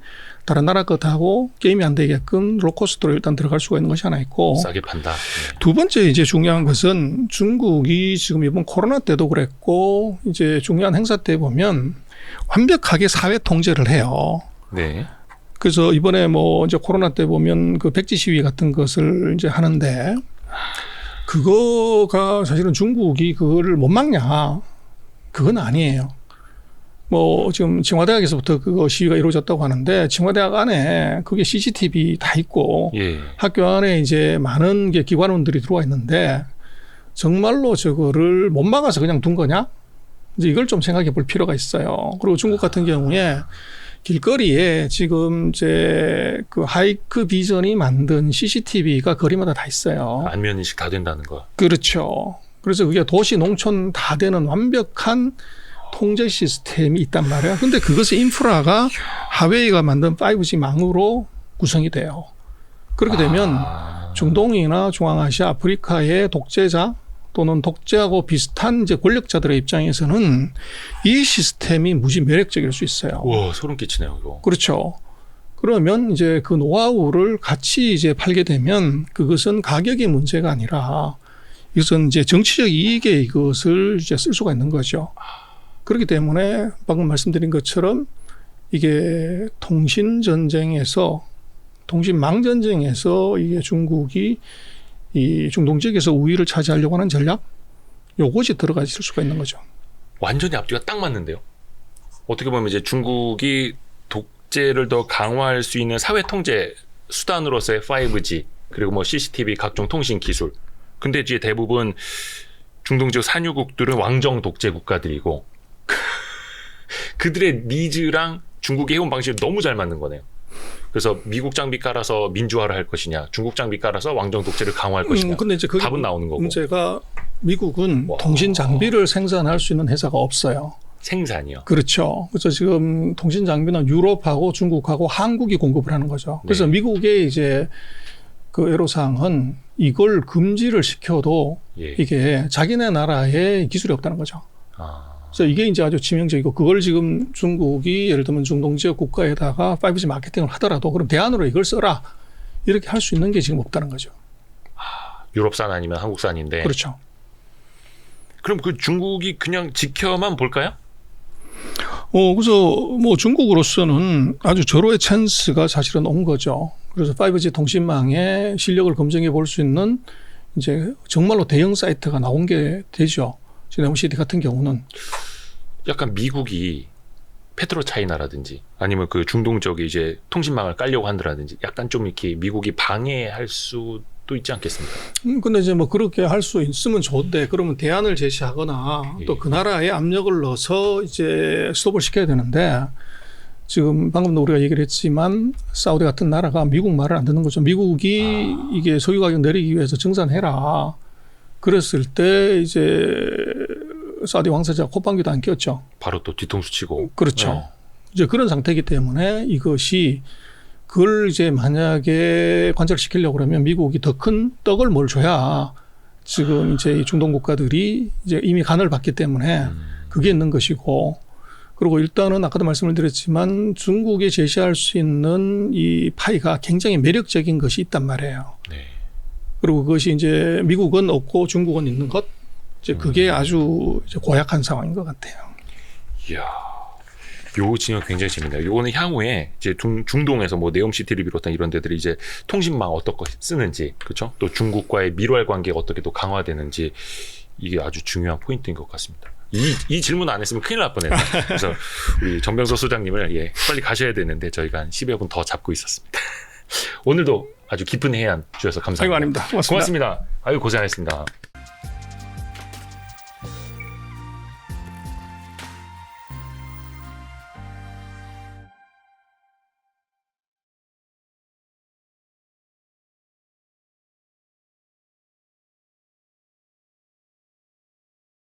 다른 나라 것하고 게임이 안 되게끔 로코스트로 일단 들어갈 수가 있는 것이 하나 있고 싸게 판다. 네. 두 번째 이제 중요한 것은 중국이 지금 이번 코로나 때도 그랬고 이제 중요한 행사 때 보면 완벽하게 사회 통제를 해요. 네. 그래서 이번에 뭐 이제 코로나 때 보면 그 백지 시위 같은 것을 이제 하는데 그거가 사실은 중국이 그거를 못 막냐? 그건 아니에요. 뭐 지금 칭화대학에서부터 그거 시위가 이루어졌다고 하는데 칭화대학 안에 그게 CCTV 다 있고 예. 학교 안에 이제 많은 게 기관원들이 들어와 있는데 정말로 저거를 못 막아서 그냥 둔 거냐? 이제 이걸 좀 생각해 볼 필요가 있어요. 그리고 중국 같은 경우에 길거리에 지금 이제 그 하이크 비전이 만든 CCTV가 거리마다 다 있어요. 안면 인식 다 된다는 거. 그렇죠. 그래서 그게 도시, 농촌 다 되는 완벽한 통제 시스템이 있단 말이에요. 근데 그것의 인프라가 하웨이가 만든 5G 망으로 구성이 돼요. 그렇게 되면 중동이나 중앙아시아, 아프리카의 독재자 또는 독재하고 비슷한 이제 권력자들의 입장에서는 이 시스템이 무지 매력적일 수 있어요. 와, 소름 끼치네요, 이거. 그렇죠. 그러면 이제 그 노하우를 같이 이제 팔게 되면 그것은 가격의 문제가 아니라 이것은 이제 정치적 이익에 이것을 이제 쓸 수가 있는 거죠. 그렇기 때문에 방금 말씀드린 것처럼 이게 통신 전쟁에서 통신망 전쟁에서 이게 중국이 이 중동 지역에서 우위를 차지하려고 하는 전략 요것이 들어가 있을 수가 있는 거죠. 완전히 앞뒤가 딱 맞는데요. 어떻게 보면 이제 중국이 독재를 더 강화할 수 있는 사회 통제 수단으로서의 5G 그리고 뭐 CCTV 각종 통신 기술. 근데 이제 대부분 중동 지역 산유국들은 왕정 독재 국가들이고 그들의 니즈랑 중국이 해온 방식이 너무 잘 맞는 거네요. 그래서 미국 장비 깔아서 민주화를 할 것이냐, 중국 장비 깔아서 왕정 독재를 강화할 것이냐. 근데 이제 답은 나오는 거고. 문제가 미국은 와. 통신 장비를 생산할 수 있는 회사가 없어요. 생산이요. 그렇죠. 그래서 지금 통신 장비는 유럽하고 중국하고 한국이 공급을 하는 거죠. 그래서 네. 미국의 이제 그 애로사항은 이걸 금지를 시켜도 예. 이게 자기네 나라에 기술이 없다는 거죠. 아. 그래서 이게 이제 아주 치명적이고 그걸 지금 중국이 예를 들면 중동 지역 국가에다가 5G 마케팅을 하더라도 그럼 대안으로 이걸 써라 이렇게 할 수 있는 게 지금 없다는 거죠. 유럽산 아니면 한국산인데. 그렇죠. 그럼 그 중국이 그냥 지켜만 볼까요? 그래서 뭐 중국으로서는 아주 절호의 찬스가 사실은 온 거죠. 그래서 5G 통신망의 실력을 검증해 볼 수 있는 이제 정말로 대형 사이트가 나온 게 되죠. 네옴시티 같은 경우는. 약간 미국이 페트로 차이나라든지 아니면 그 중동 쪽에 이제 통신망을 깔려고 한다라든지 약간 좀 이렇게 미국이 방해할 수도 있지 않겠습니까? 근데 이제 뭐 그렇게 할 수 있으면 좋은데 그러면 대안을 제시하거나 예. 또 그 나라에 압력을 넣어서 이제 스톱을 시켜야 되는데 지금 방금도 우리가 얘기를 했지만 사우디 같은 나라가 미국 말을 안 듣는 거죠. 미국이 이게 석유 가격 내리기 위해서 증산해라. 그랬을 때 이제 사우디 왕세자가 콧방귀도 안 꼈죠. 바로 또 뒤통수 치고. 그렇죠. 네. 이제 그런 상태이기 때문에 이것이 그걸 이제 만약에 관철시키려고 그러면 미국이 더 큰 떡을 뭘 줘야 지금 이제 이 중동 국가들이 이제 이미 간을 봤기 때문에 그게 있는 것이고 그리고 일단은 아까도 말씀을 드렸지만 중국에 제시할 수 있는 이 파이가 굉장히 매력적인 것이 있단 말이에요. 네. 그리고 그것이 이제 미국은 없고 중국은 있는 것. 이제 그게 아주 이제 고약한 상황인 것 같아요. 이야. 요 진영 굉장히 재밌네요. 요거는 향후에 이제 중동에서 뭐 네옴시티를 비롯한 이런 데들이 이제 통신망 어떻게 쓰는지, 그렇죠? 또 중국과의 밀월 관계가 어떻게 또 강화되는지 이게 아주 중요한 포인트인 것 같습니다. 이 질문 안 했으면 큰일 날 뻔했다. 그래서 우리 정병서 소장님을 빨리 가셔야 되는데 저희가 한 10여 분 더 잡고 있었습니다. 오늘도 아주 깊은 해안 주셔서 감사합니다. 아이고, 아닙니다. 고맙습니다. 고맙습니다. 아유, 고생하셨습니다.